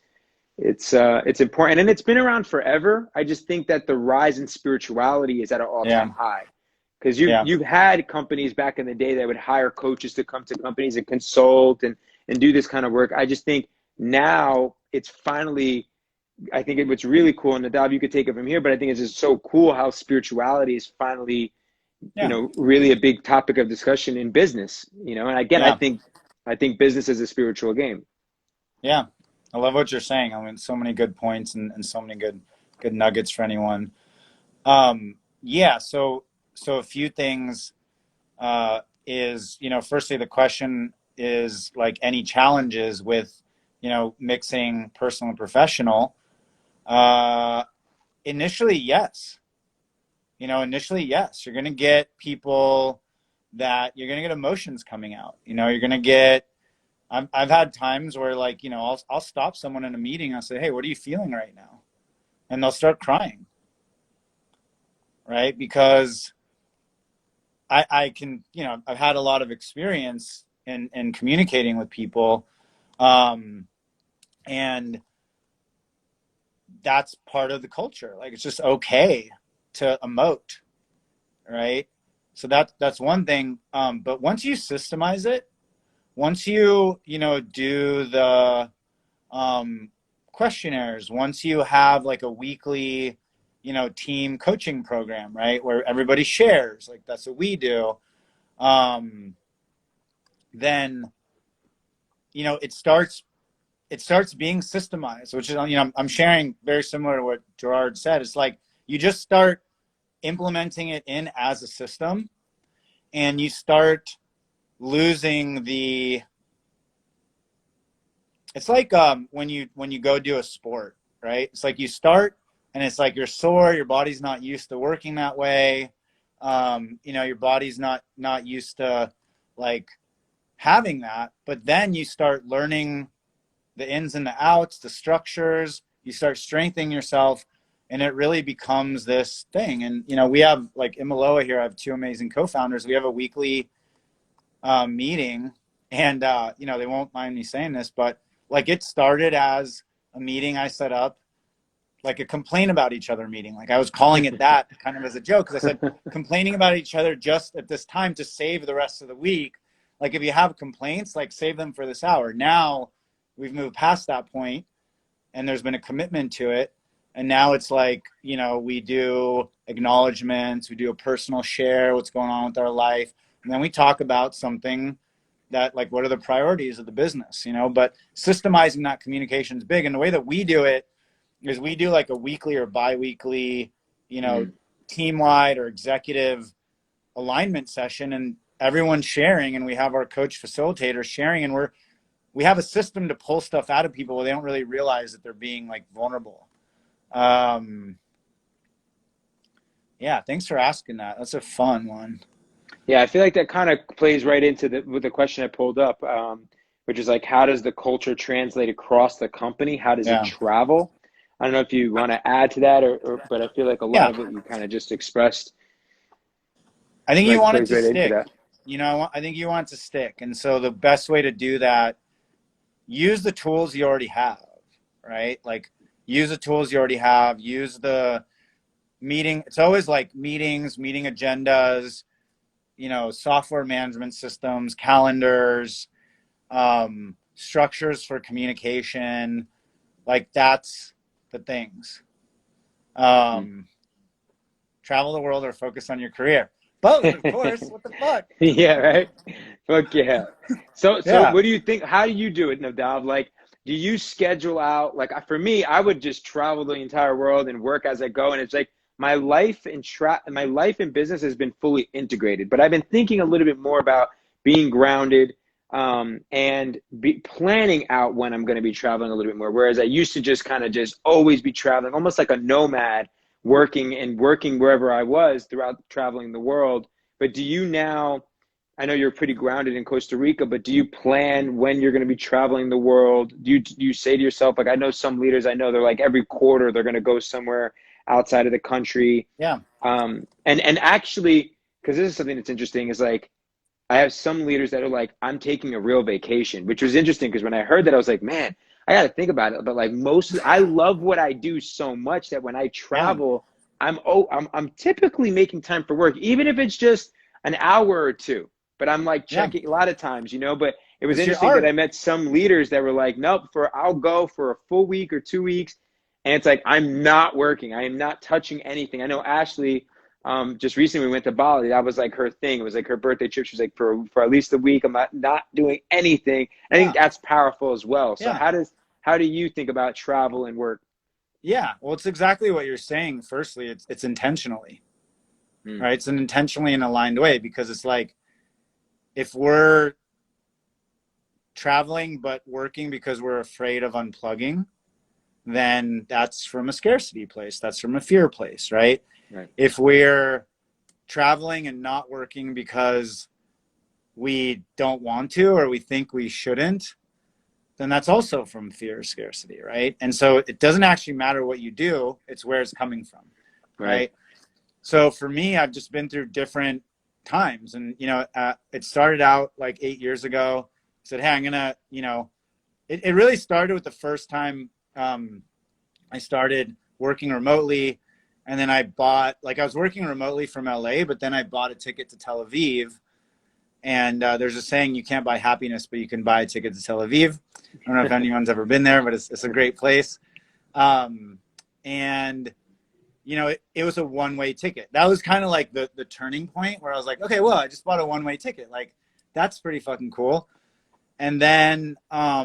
important, and it's been around forever. I just think that the rise in spirituality is at an all-time high, because you've had companies back in the day that would hire coaches to come to companies and consult and do this kind of work. I just think now it's finally, I think what's really cool, and Nadav, you could take it from here, but I think it's just so cool how spirituality is finally, really a big topic of discussion in business, and again, I think business is a spiritual game. Yeah. I love what you're saying. I mean, so many good points and so many good nuggets for anyone. So a few things is, firstly, the question is like any challenges with, mixing personal and professional. Initially, yes. You're going to get people that you're going to get emotions coming out. You're going to get I've had times where, like, you know, I'll stop someone in a meeting. I'll say, hey, what are you feeling right now? And they'll start crying, right? Because I can, you know, I've had a lot of experience in communicating with people. And that's part of the culture. Like, it's just okay to emote, right? So that's one thing. But once you systemize it, once you know, do the questionnaires, once you have like a weekly, you know, team coaching program, right, where everybody shares, like that's what we do, then, you know, it starts being systemized, which is, you know, I'm sharing very similar to what Gerard said. It's like you just start implementing it in as a system, and you start losing the, it's like when you go do a sport, right? It's like you start and it's like you're sore, your body's not used to working that way. You know, your body's not used to like having that, but then you start learning the ins and the outs, the structures, you start strengthening yourself, and it really becomes this thing. And, you know, we have, like, in Maloa here, I have two amazing co-founders. We have a weekly meeting, and, you know, they won't mind me saying this, but like it started as a meeting I set up, like a complain about each other meeting. Like I was calling it that kind of as a joke, because I said complaining about each other just at this time to save the rest of the week. Like if you have complaints, like save them for this hour. Now we've moved past that point and there's been a commitment to it. And now it's like, you know, we do acknowledgements, we do a personal share, what's going on with our life. And then we talk about something that, like, what are the priorities of the business, you know? But systemizing that communication is big. And the way that we do it is we do like a weekly or bi-weekly, you know, team-wide or executive alignment session, and everyone's sharing, and we have our coach facilitators sharing, and we have a system to pull stuff out of people where they don't really realize that they're being like vulnerable. Yeah, thanks for asking that. That's a fun one. Yeah, I feel like that kind of plays right into with the question I pulled up, which is like, how does the culture translate across the company? How does it travel? I don't know if you want to add to that, but I feel like a lot of it you kind of just expressed. I think you want it to stick. You know, I think you want it to stick. And so the best way to do that, use the tools you already have, right? Like use the tools you already have, use the meeting. It's always like meetings, meeting agendas, you know, software management systems, calendars, structures for communication. Like that's the things. Travel the world or focus on your career. Both, of course. What the fuck? Yeah, right? Fuck yeah. So what do you think? How do you do it, Nadav? Like, do you schedule out? Like, for me, I would just travel the entire world and work as I go. And it's like my life and business has been fully integrated. But I've been thinking a little bit more about being grounded and planning out when I'm going to be traveling a little bit more. Whereas I used to just kind of just always be traveling, almost like a nomad, working wherever I was throughout traveling the world. But do you now, I know you're pretty grounded in Costa Rica, but do you plan when you're going to be traveling the world? Do you say to yourself, like, I know some leaders, I know they're like every quarter they're going to go somewhere outside of the country. Yeah. And actually, because this is something that's interesting, is like, I have some leaders that are like, I'm taking a real vacation, which was interesting because when I heard that, I was like, man, I got to think about it. But like I love what I do so much that when I travel, I'm typically making time for work, even if it's just an hour or two. But I'm like checking a lot of times, you know. But it was interesting that I met some leaders that were like, nope, I'll go for a full week or 2 weeks, and it's like I'm not working, I am not touching anything. I know Ashley. Just recently we went to Bali. That was like her thing. It was like her birthday trip. She was like, for at least a week, I'm not doing anything. I think that's powerful as well. So how do you think about travel and work? Yeah, well, it's exactly what you're saying. Firstly, it's intentionally, right? It's an intentionally and aligned way, because it's like, if we're traveling but working because we're afraid of unplugging, then that's from a scarcity place. That's from a fear place, right? If we're traveling and not working because we don't want to, or we think we shouldn't, then that's also from fear of scarcity, right? And so it doesn't actually matter what you do, it's where it's coming from, right? So for me, I've just been through different times. And, it started out like 8 years ago. I said, hey, I'm going to, it really started with the first time I started working remotely. And then I was working remotely from LA, but then I bought a ticket to Tel Aviv. And there's a saying, you can't buy happiness, but you can buy a ticket to Tel Aviv. I don't know if anyone's ever been there, but it's a great place. And, it was a one-way ticket. That was kind of like the turning point where I was like, okay, well, I just bought a one-way ticket. Like, that's pretty fucking cool. And then I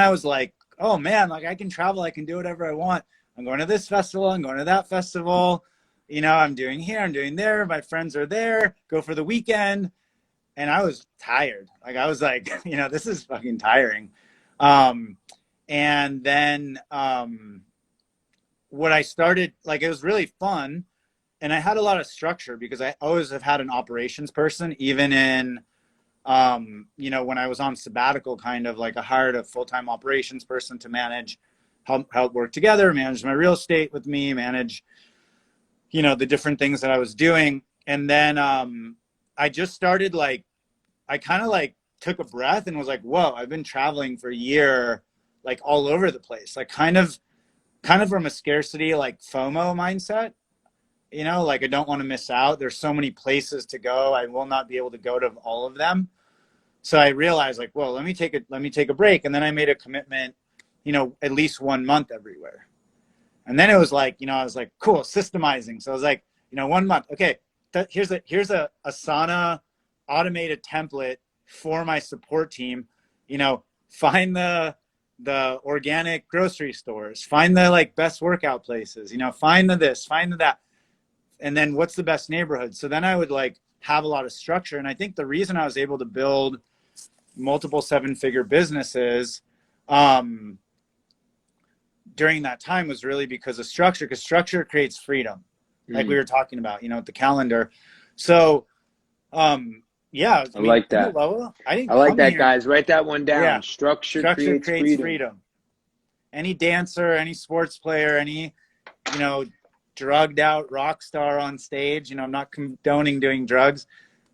was like, oh man, like I can travel, I can do whatever I want. I'm going to this festival, I'm going to that festival. I'm doing here, I'm doing there. My friends are there, go for the weekend. And I was tired. Like, I was like, this is fucking tiring. And then what I started, like, it was really fun. And I had a lot of structure because I always have had an operations person, even in, when I was on sabbatical, kind of like I hired a full-time operations person to help work together, manage my real estate with me, manage, the different things that I was doing. And then I just started I kind of took a breath and was like, whoa, I've been traveling for a year, like all over the place, like kind of from a scarcity, like FOMO mindset, like I don't want to miss out. There's so many places to go. I will not be able to go to all of them. So I realized like, well, let me take a break. And then I made a commitment, at least 1 month everywhere. And then it was like, I was like, cool, systemizing. So I was like, 1 month. Okay. Here's a Asana automated template for my support team. Find the organic grocery stores, find the best workout places, find the this, find the that. And then what's the best neighborhood? So then I would have a lot of structure. And I think the reason I was able to build multiple 7-figure businesses during that time was really because of structure, because structure creates freedom, like we were talking about, with the calendar. So, yeah. I like that. I like that, guys. Write that one down. Yeah. Structure creates freedom. Any dancer, any sports player, any, drugged out rock star on stage, I'm not condoning doing drugs.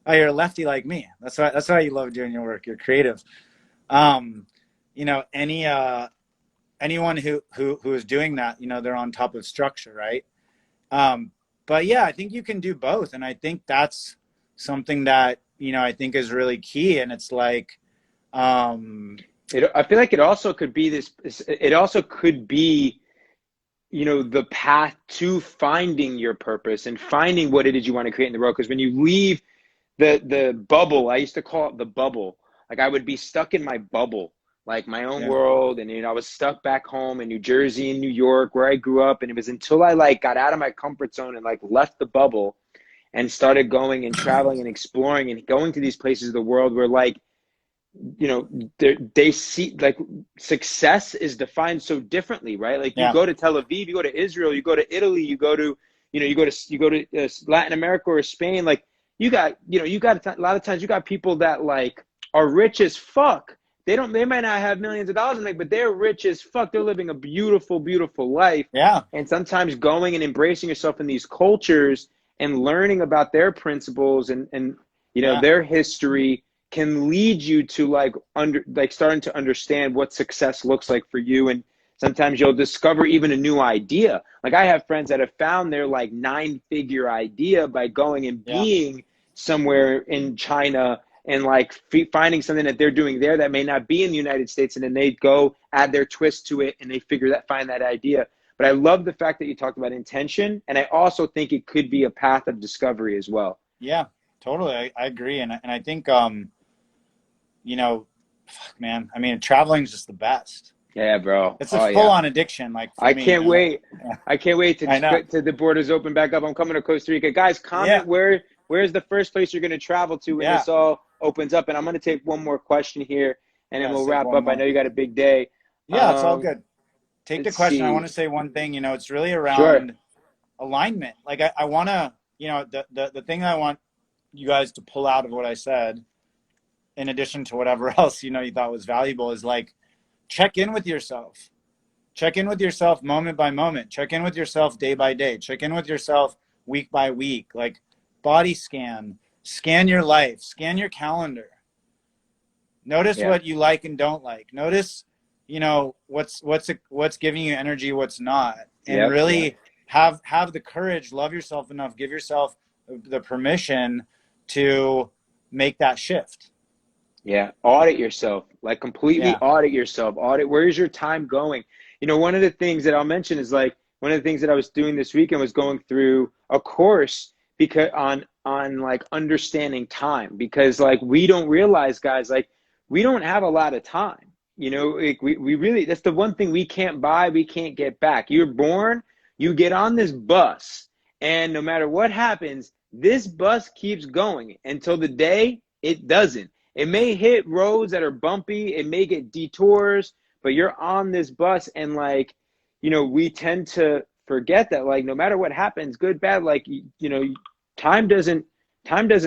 Oh, you're a lefty like me. That's why you love doing your work. You're creative. Anyone who is doing that, they're on top of structure, right? But yeah, I think you can do both. And I think that's something that, I think is really key. And it's like, I feel like it also could be the path to finding your purpose and finding what it is you want to create in the world. Because when you leave the bubble, I used to call it the bubble. Like I would be stuck in my bubble, like my own world. And, I was stuck back home in New Jersey and New York where I grew up. And it was until I got out of my comfort zone and left the bubble and started going and traveling and exploring and going to these places of the world where they see success is defined so differently, right? You go to Tel Aviv, you go to Israel, you go to Italy, you go to Latin America or Spain. You got a lot of times you got people that are rich as fuck. They might not have millions of dollars but they're rich as fuck. They're living a beautiful, beautiful life. Yeah. And sometimes going and embracing yourself in these cultures and learning about their principles and their history can lead you to starting to understand what success looks like for you. And sometimes you'll discover even a new idea. I have friends that have found their 9-figure idea by going and being somewhere in China and finding something that they're doing there that may not be in the United States. And then they go add their twist to it and they find that idea. But I love the fact that you talked about intention. And I also think it could be a path of discovery as well. Yeah, totally. I agree. And I think, fuck, man. I mean, traveling is just the best. Yeah, bro. It's a full-on addiction. I can't wait. I can't wait to the borders open back up. I'm coming to Costa Rica. Guys, comment where's the first place you're going to travel to when this all opens up. And I'm going to take one more question here, and then we'll wrap up. I know you got a big day. Yeah, it's all good. Take the question. I want to say one thing. It's really around alignment. I want to, you know, the thing I want you guys to pull out of what I said, in addition to whatever else, you know, you thought was valuable, is like, check in with yourself. Check in with yourself moment by moment. Check in with yourself day by day. Check in with yourself week by week. Like, body scan your life, scan your calendar. Notice what you like and don't like. Notice, you know, what's giving you energy, what's not. And really have the courage, love yourself enough, give yourself the permission to make that shift. Yeah. Audit yourself, like completely audit yourself. Audit, where's your time going? You know, one of the things that I'll mention is like, one of the things that I was doing this weekend was going through a course because on like understanding time, because like we don't realize, guys, like we don't have a lot of time. You know, like we really, that's the one thing we can't buy, we can't get back. You're born, you get on this bus, and no matter what happens, this bus keeps going until the day it doesn't. It may hit roads that are bumpy, it may get detours, but you're on this bus, and like, you know, we tend to forget that, like, no matter what happens, good, bad, like, you know, time doesn't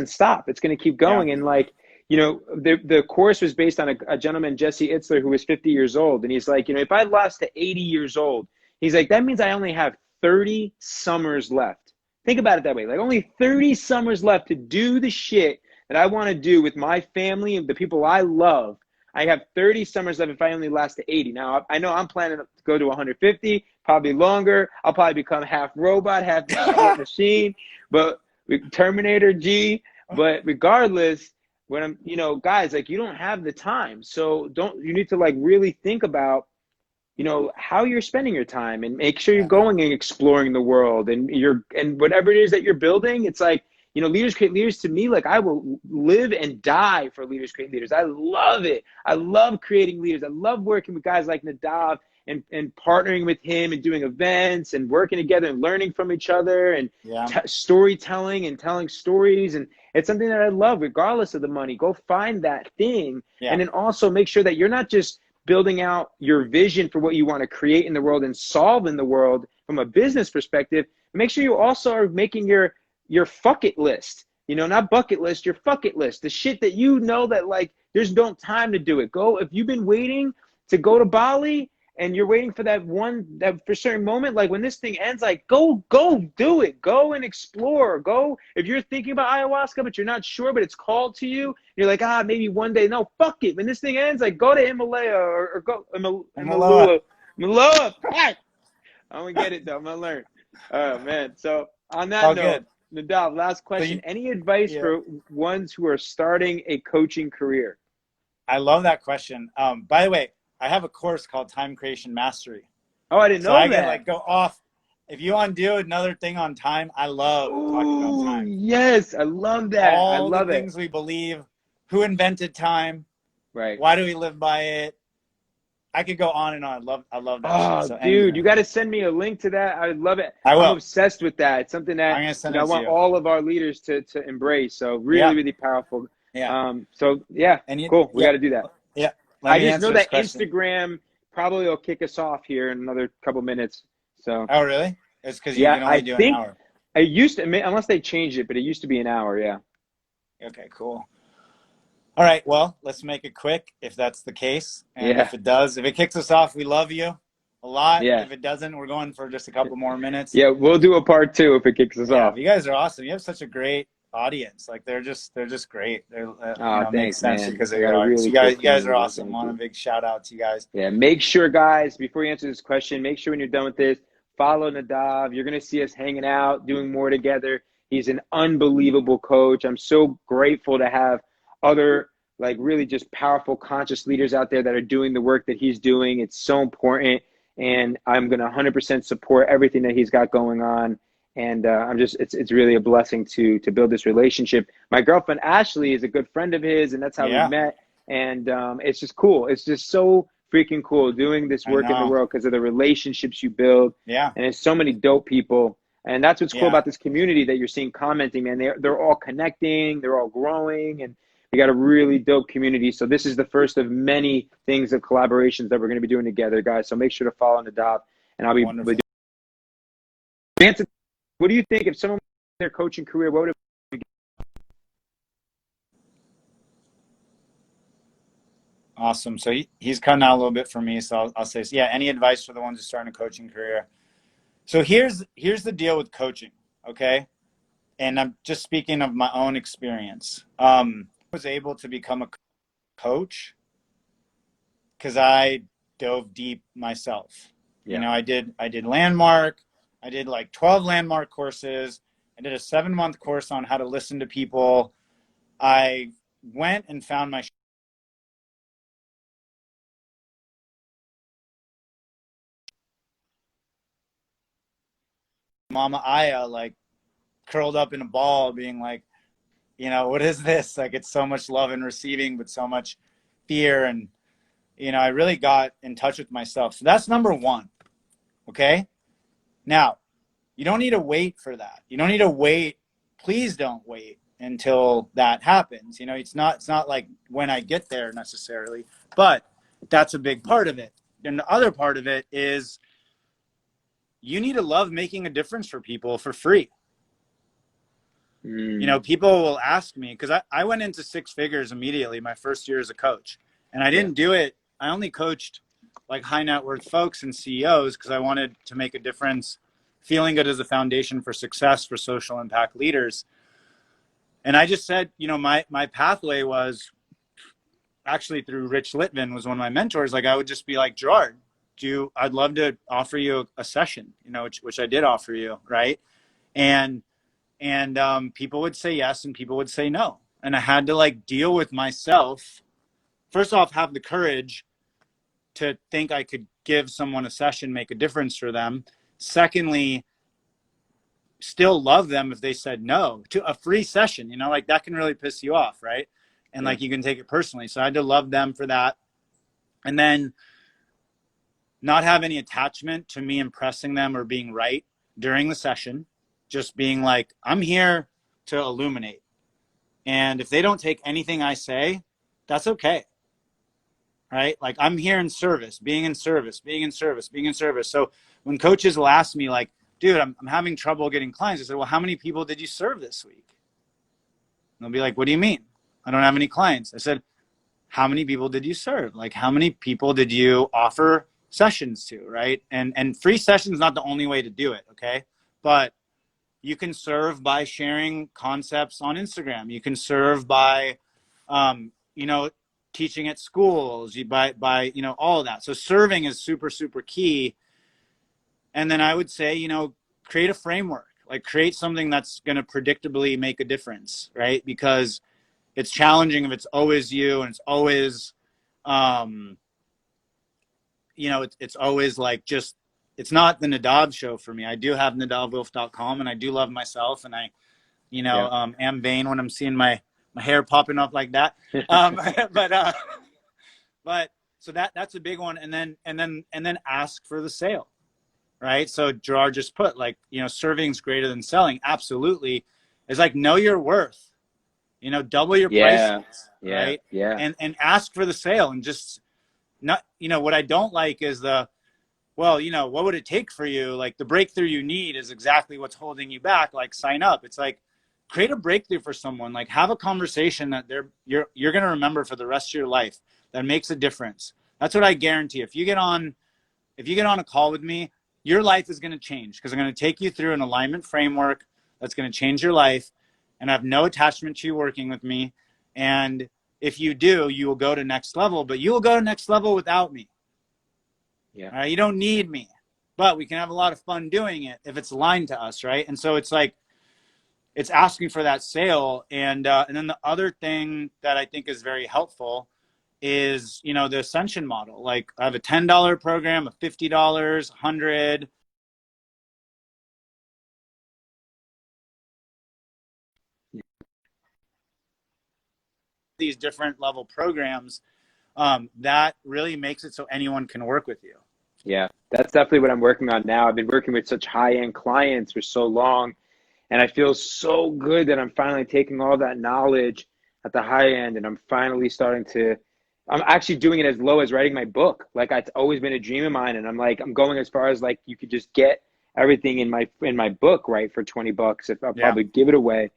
stop. It's going to keep going. And like, you know, the course was based on a gentleman, Jesse Itzler, who was 50 years old. And he's like, you know, if I lost to 80 years old, he's like, that means I only have 30 summers left. Think about it that way. Like, only 30 summers left to do the shit that I want to do with my family and the people I love. I have 30 summers left if I only last to 80. Now, I know I'm planning to go to 150, probably longer. I'll probably become half robot, half machine, but Terminator G. But regardless, when I'm, you know, guys, like, you don't have the time. So you need to like really think about, you know, how you're spending your time, and make sure you're going and exploring the world, and whatever it is that you're building. It's like, you know, Leaders Create Leaders, to me, like, I will live and die for Leaders Create Leaders. I love it. I love creating leaders. I love working with guys like Nadav and partnering with him and doing events and working together and learning from each other and storytelling and telling stories. And it's something that I love regardless of the money. Go find that thing. And then also make sure that you're not just building out your vision for what you want to create in the world and solve in the world from a business perspective. Make sure you also are making your fuck it list, you know, not bucket list, your fuck it list, the shit that you know that like there's no time to do it. Go, if you've been waiting to go to Bali and you're waiting for that for a certain moment, like when this thing ends, like go do it. Go and explore. Go, if you're thinking about ayahuasca but you're not sure, but it's called to you, you're like, maybe one day. No, fuck it. When this thing ends, like go to Himalaya or go Himalaya. I'm gonna get it though. I'm gonna learn. Oh man. So on that note, Nadav, last question. Any advice for ones who are starting a coaching career? I love that question. By the way, I have a course called Time Creation Mastery. Oh, I didn't know I that. can like go off. If you want to do another thing on time, I love talking about time. Yes, I love that. I love the things we believe. Who invented time? Right. Why do we live by it? I could go on and on. I love that shit. So dude, you got to send me a link to that. I would love it. I will. I'm obsessed with that. It's something that I want all of our leaders to embrace. So really powerful. Yeah. Cool. We got to do that. Yeah. I just know that Instagram probably will kick us off here in another couple minutes. So. Oh, really? It's because you can only do an hour. I used to, unless they changed it, but it used to be an hour. Yeah. Okay, cool. All right, well, let's make it quick if that's the case. And if it kicks us off, we love you a lot. If it doesn't, we're going for just a couple more minutes. Yeah, we'll do a part 2 if it kicks us off. You guys are awesome. You have such a great audience. Like they're just great. It makes sense because they are. Really you guys are awesome. Want a big shout out to you guys. Yeah, make sure, guys, before you answer this question, make sure when you're done with this, follow Nadav. You're going to see us hanging out, doing more together. He's an unbelievable coach. I'm so grateful to have other like really just powerful conscious leaders out there that are doing the work that he's doing. It's so important, and I'm going to 100% support everything that he's got going on. And it's really a blessing to build this relationship. My girlfriend Ashley is a good friend of his, and that's how we met. And it's just cool. It's just so freaking cool doing this work in the world because of the relationships you build. Yeah. And it's so many dope people. And that's what's cool about this community that you're seeing commenting, man. They're all connecting, they're all growing, and we got a really dope community. So this is the first of many things of collaborations that we're going to be doing together, guys. So make sure to follow Nadav, and I'll be. What do you think if someone their coaching career, what would it? Awesome. So he's cutting out a little bit for me. So I'll say, so yeah, any advice for the ones who starting a coaching career? So here's the deal with coaching. Okay. And I'm just speaking of my own experience. I was able to become a coach because I dove deep myself. Yeah. You know, I did Landmark. I did like 12 Landmark courses. I did a 7-month course on how to listen to people. I went and found my Mama Aya, like curled up in a ball being like, you know, what is this? Like, it's so much love and receiving, but so much fear. And, you know, I really got in touch with myself. So that's number one. Okay. Now, you don't need to wait for that. You don't need to wait. Please don't wait until that happens. You know, it's not like when I get there necessarily, but that's a big part of it. And the other part of it is you need to love making a difference for people for free. You know, people will ask me, because I went into 6 figures immediately my first year as a coach. And I didn't do it. I only coached like high net worth folks and CEOs because I wanted to make a difference. Feeling good is a foundation for success for social impact leaders. And I just said, you know, my pathway was actually through Rich Litvin, was one of my mentors. Like, I would just be like, Gerard, I'd love to offer you a session, you know, which I did offer you. Right. And people would say yes and people would say no. And I had to like deal with myself. First off, have the courage to think I could give someone a session, make a difference for them. Secondly, still love them if they said no to a free session. You know, like that can really piss you off, right? And like you can take it personally. So I had to love them for that. And then not have any attachment to me impressing them or being right during the session. Just being like, I'm here to illuminate. And if they don't take anything I say, that's okay. Right? Like, I'm here in service, being in service, being in service, being in service. So when coaches will ask me like, dude, I'm having trouble getting clients. I said, well, how many people did you serve this week? And they'll be like, what do you mean? I don't have any clients. I said, how many people did you serve? Like, how many people did you offer sessions to? Right? And free sessions is not the only way to do it. Okay. But you can serve by sharing concepts on Instagram. You can serve by, you know, teaching at schools, by, you know, all of that. So serving is super, super key. And then I would say, you know, create a framework, like create something that's going to predictably make a difference, right? Because it's challenging if it's always you and it's always, you know, it's always like just, it's not the Nadav show for me. I do have NadavWolf.com and I do love myself. And I, you know, am vain when I'm seeing my hair popping up like that. But so that's a big one. And then ask for the sale, right? So Gerard just put like, you know, serving's greater than selling. Absolutely. It's like, know your worth, you know, double your prices, right? Yeah. And ask for the sale and just not, you know, what I don't like is well, you know, what would it take for you? Like, the breakthrough you need is exactly what's holding you back. Like, sign up. It's like, create a breakthrough for someone. Like, have a conversation that you're going to remember for the rest of your life that makes a difference. That's what I guarantee. If you get on a call with me, your life is going to change because I'm going to take you through an alignment framework that's going to change your life. And I have no attachment to you working with me. And if you do, you will go to next level, but you will go to next level without me. Yeah. You don't need me, but we can have a lot of fun doing it if it's aligned to us, right? And so it's like, it's asking for that sale. And then the other thing that I think is very helpful is, you know, the ascension model. Like, I have a $10 program, a $50, $100. These different level programs that really makes it so anyone can work with you. Yeah, that's definitely what I'm working on now. I've been working with such high-end clients for so long, and I feel so good that I'm finally taking all that knowledge at the high end, and I'm finally I'm actually doing it as low as writing my book. Like, it's always been a dream of mine, and I'm going as far as like you could just get everything in my book, right, for $20. If I'll probably give it away.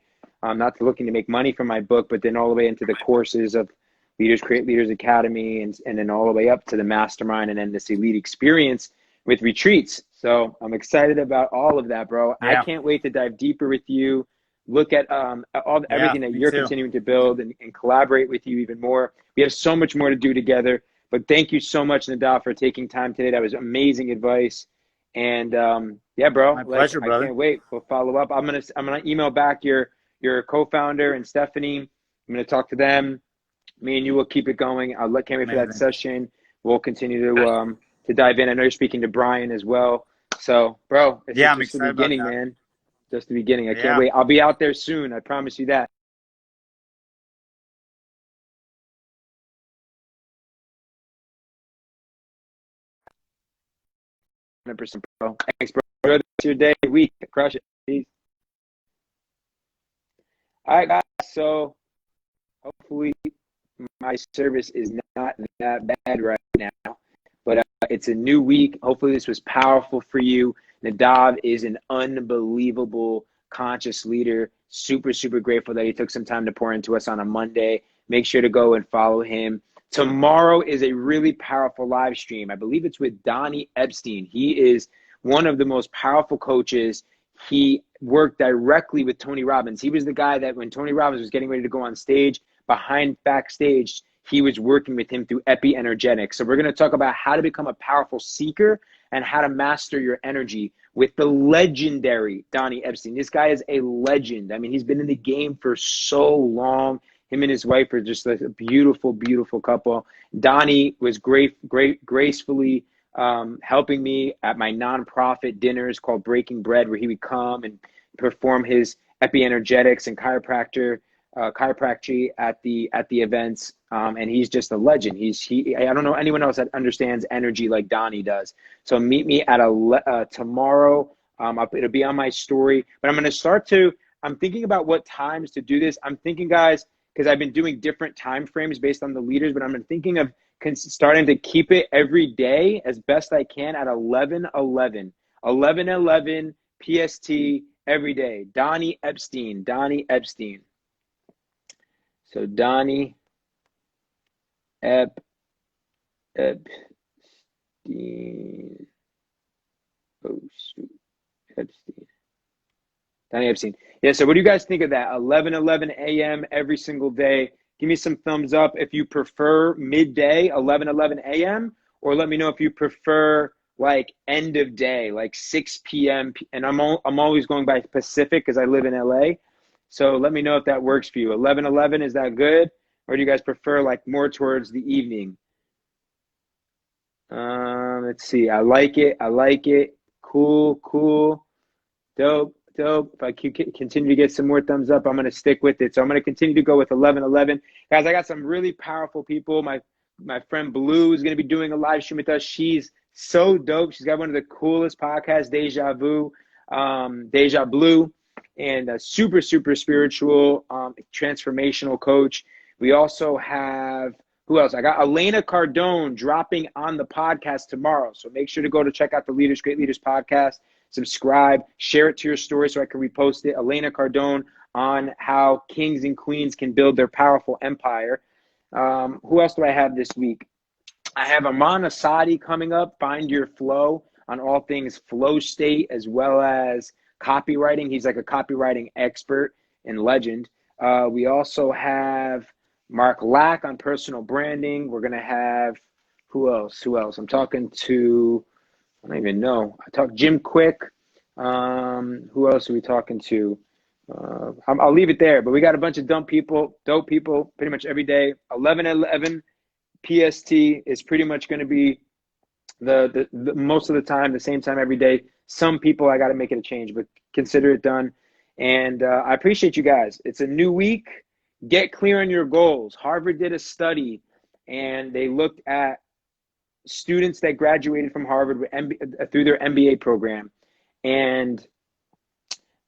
I'm not looking to make money from my book, but then all the way into the courses of Leaders Create Leaders Academy, and then all the way up to the mastermind, and then this elite experience with retreats. So I'm excited about all of that, bro. I can't wait to dive deeper with you, look at everything that you're continuing to build, and collaborate with you even more. We have so much more to do together. But thank you so much, Nadav, for taking time today. That was amazing advice. And yeah, bro. My pleasure, brother. I can't wait. We'll follow up. I'm gonna email back your co-founder and Stephanie. I'm gonna talk to them. Me and you will keep it going. Can't wait for that session. We'll continue to dive in. I know you're speaking to Brian as well. So, bro, it's just the beginning, man. Just the beginning. I can't wait. I'll be out there soon. I promise you that. 100%, bro. Thanks, bro. It's your day, week. Crush it. Peace. All right, guys. So hopefully my service is not that bad right now, but it's a new week. Hopefully this was powerful for you. Nadav is an unbelievable conscious leader. Super, super grateful that he took some time to pour into us on a Monday. Make sure to go and follow him. Tomorrow is a really powerful live stream. I believe it's with Donnie Epstein. He is one of the most powerful coaches. He worked directly with Tony Robbins. He was the guy that when Tony Robbins was getting ready to go on stage, backstage, he was working with him through epi-energetics. So we're going to talk about how to become a powerful seeker and how to master your energy with the legendary Donnie Epstein. This guy is a legend. I mean, he's been in the game for so long. Him and his wife are just like a beautiful, beautiful couple. Donnie was gracefully helping me at my nonprofit dinners called Breaking Bread, where he would come and perform his epi-energetics and chiropractic at the events. And he's just a legend. I don't know anyone else that understands energy like Donnie does. So meet me at tomorrow. It'll be on my story, but I'm thinking about what times to do this. I'm thinking, guys, because I've been doing different time frames based on the leaders, but I'm thinking of starting to keep it every day as best I can at 11:11 PST every day. Donnie Epstein. So Donnie Epstein. Oh shoot, Epstein. Donnie Epstein. Yeah, so what do you guys think of that? 11:11 a.m. every single day. Give me some thumbs up if you prefer midday, 11:11 a.m., or let me know if you prefer like end of day, like 6 p.m. And I'm always going by Pacific because I live in LA. So let me know if that works for you. 11:11, is that good? Or do you guys prefer like more towards the evening? Let's see. I like it. Cool. Dope. If I continue to get some more thumbs up, I'm going to stick with it. So I'm going to continue to go with 11:11. Guys, I got some really powerful people. My friend Blue is going to be doing a live stream with us. She's so dope. She's got one of the coolest podcasts, Deja Blue, and a super, super spiritual, transformational coach. We also have, who else? I got Elena Cardone dropping on the podcast tomorrow. So make sure to go to check out the Leaders Create Leaders podcast. Subscribe, share it to your story so I can repost it. Elena Cardone on how kings and queens can build their powerful empire. Who else do I have this week? I have Aman Asadi coming up, Find Your Flow, on all things flow state as well as copywriting. He's like a copywriting expert and legend. We also have Mark Lack on personal branding. We're going to have, who else? I'm talking to, I don't even know. I talked Jim Quick. Who else are we talking to? I'll leave it there, but we got a bunch of dope people pretty much every day. 11:11 PST is pretty much going to be the most of the time, the same time every day. Some people I got to make it a change, but consider it done. And I appreciate you guys. It's a new week. Get clear on your goals. Harvard did a study, and they looked at students that graduated from Harvard through their MBA program. And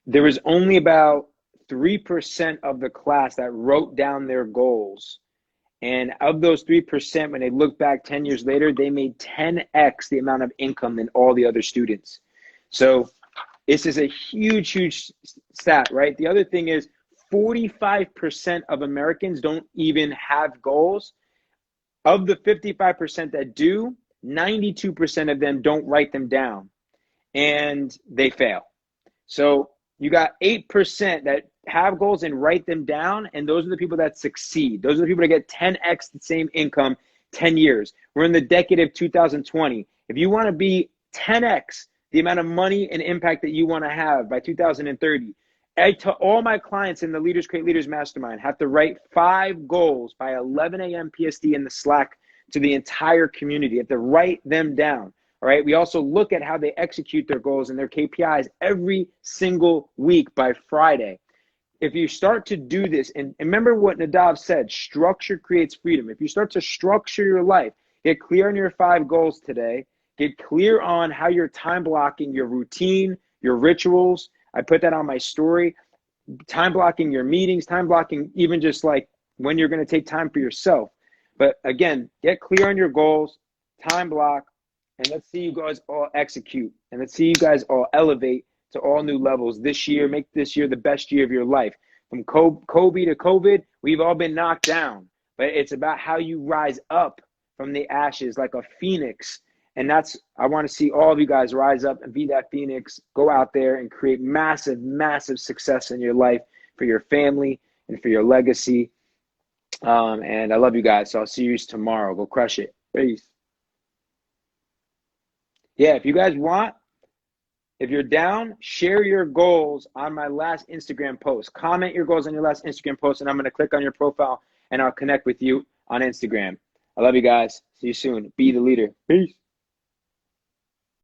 there was only about 3% of the class that wrote down their goals. And of those 3%, when they look back 10 years later, they made 10x the amount of income than all the other students. So This is a huge, huge stat, right? The other thing is 45% of Americans don't even have goals. Of the 55% that do, 92% of them don't write them down, and they fail. So you got 8% that have goals and write them down, and those are the people that succeed. Those are the people that get 10x the same income 10 years. We're in the decade of 2020. If you want to be 10x the amount of money and impact that you want to have by 2030, to all my clients in the Leaders Create Leaders Mastermind, have to write 5 goals by 11 a.m. PST in the Slack to the entire community. You have to write them down. All right. We also look at how they execute their goals and their KPIs every single week by Friday. If you start to do this, and remember what Nadav said, structure creates freedom. If you start to structure your life, get clear on your 5 goals today, get clear on how you're time blocking your routine, your rituals. I put that on my story. Time blocking your meetings, time blocking even just like when you're going to take time for yourself. But again, get clear on your goals, time block, and let's see you guys all execute. And let's see you guys all elevate to all new levels this year. Make this year the best year of your life. From Kobe to COVID, we've all been knocked down. But it's about how you rise up from the ashes like a phoenix. And I want to see all of you guys rise up and be that phoenix. Go out there and create massive, massive success in your life for your family and for your legacy. And I love you guys. So I'll see you tomorrow. Go crush it. Peace. Yeah, if you guys want, if you're down, share your goals on my last Instagram post. Comment your goals on your last Instagram post, and I'm going to click on your profile, and I'll connect with you on Instagram. I love you guys. See you soon. Be the leader. Peace.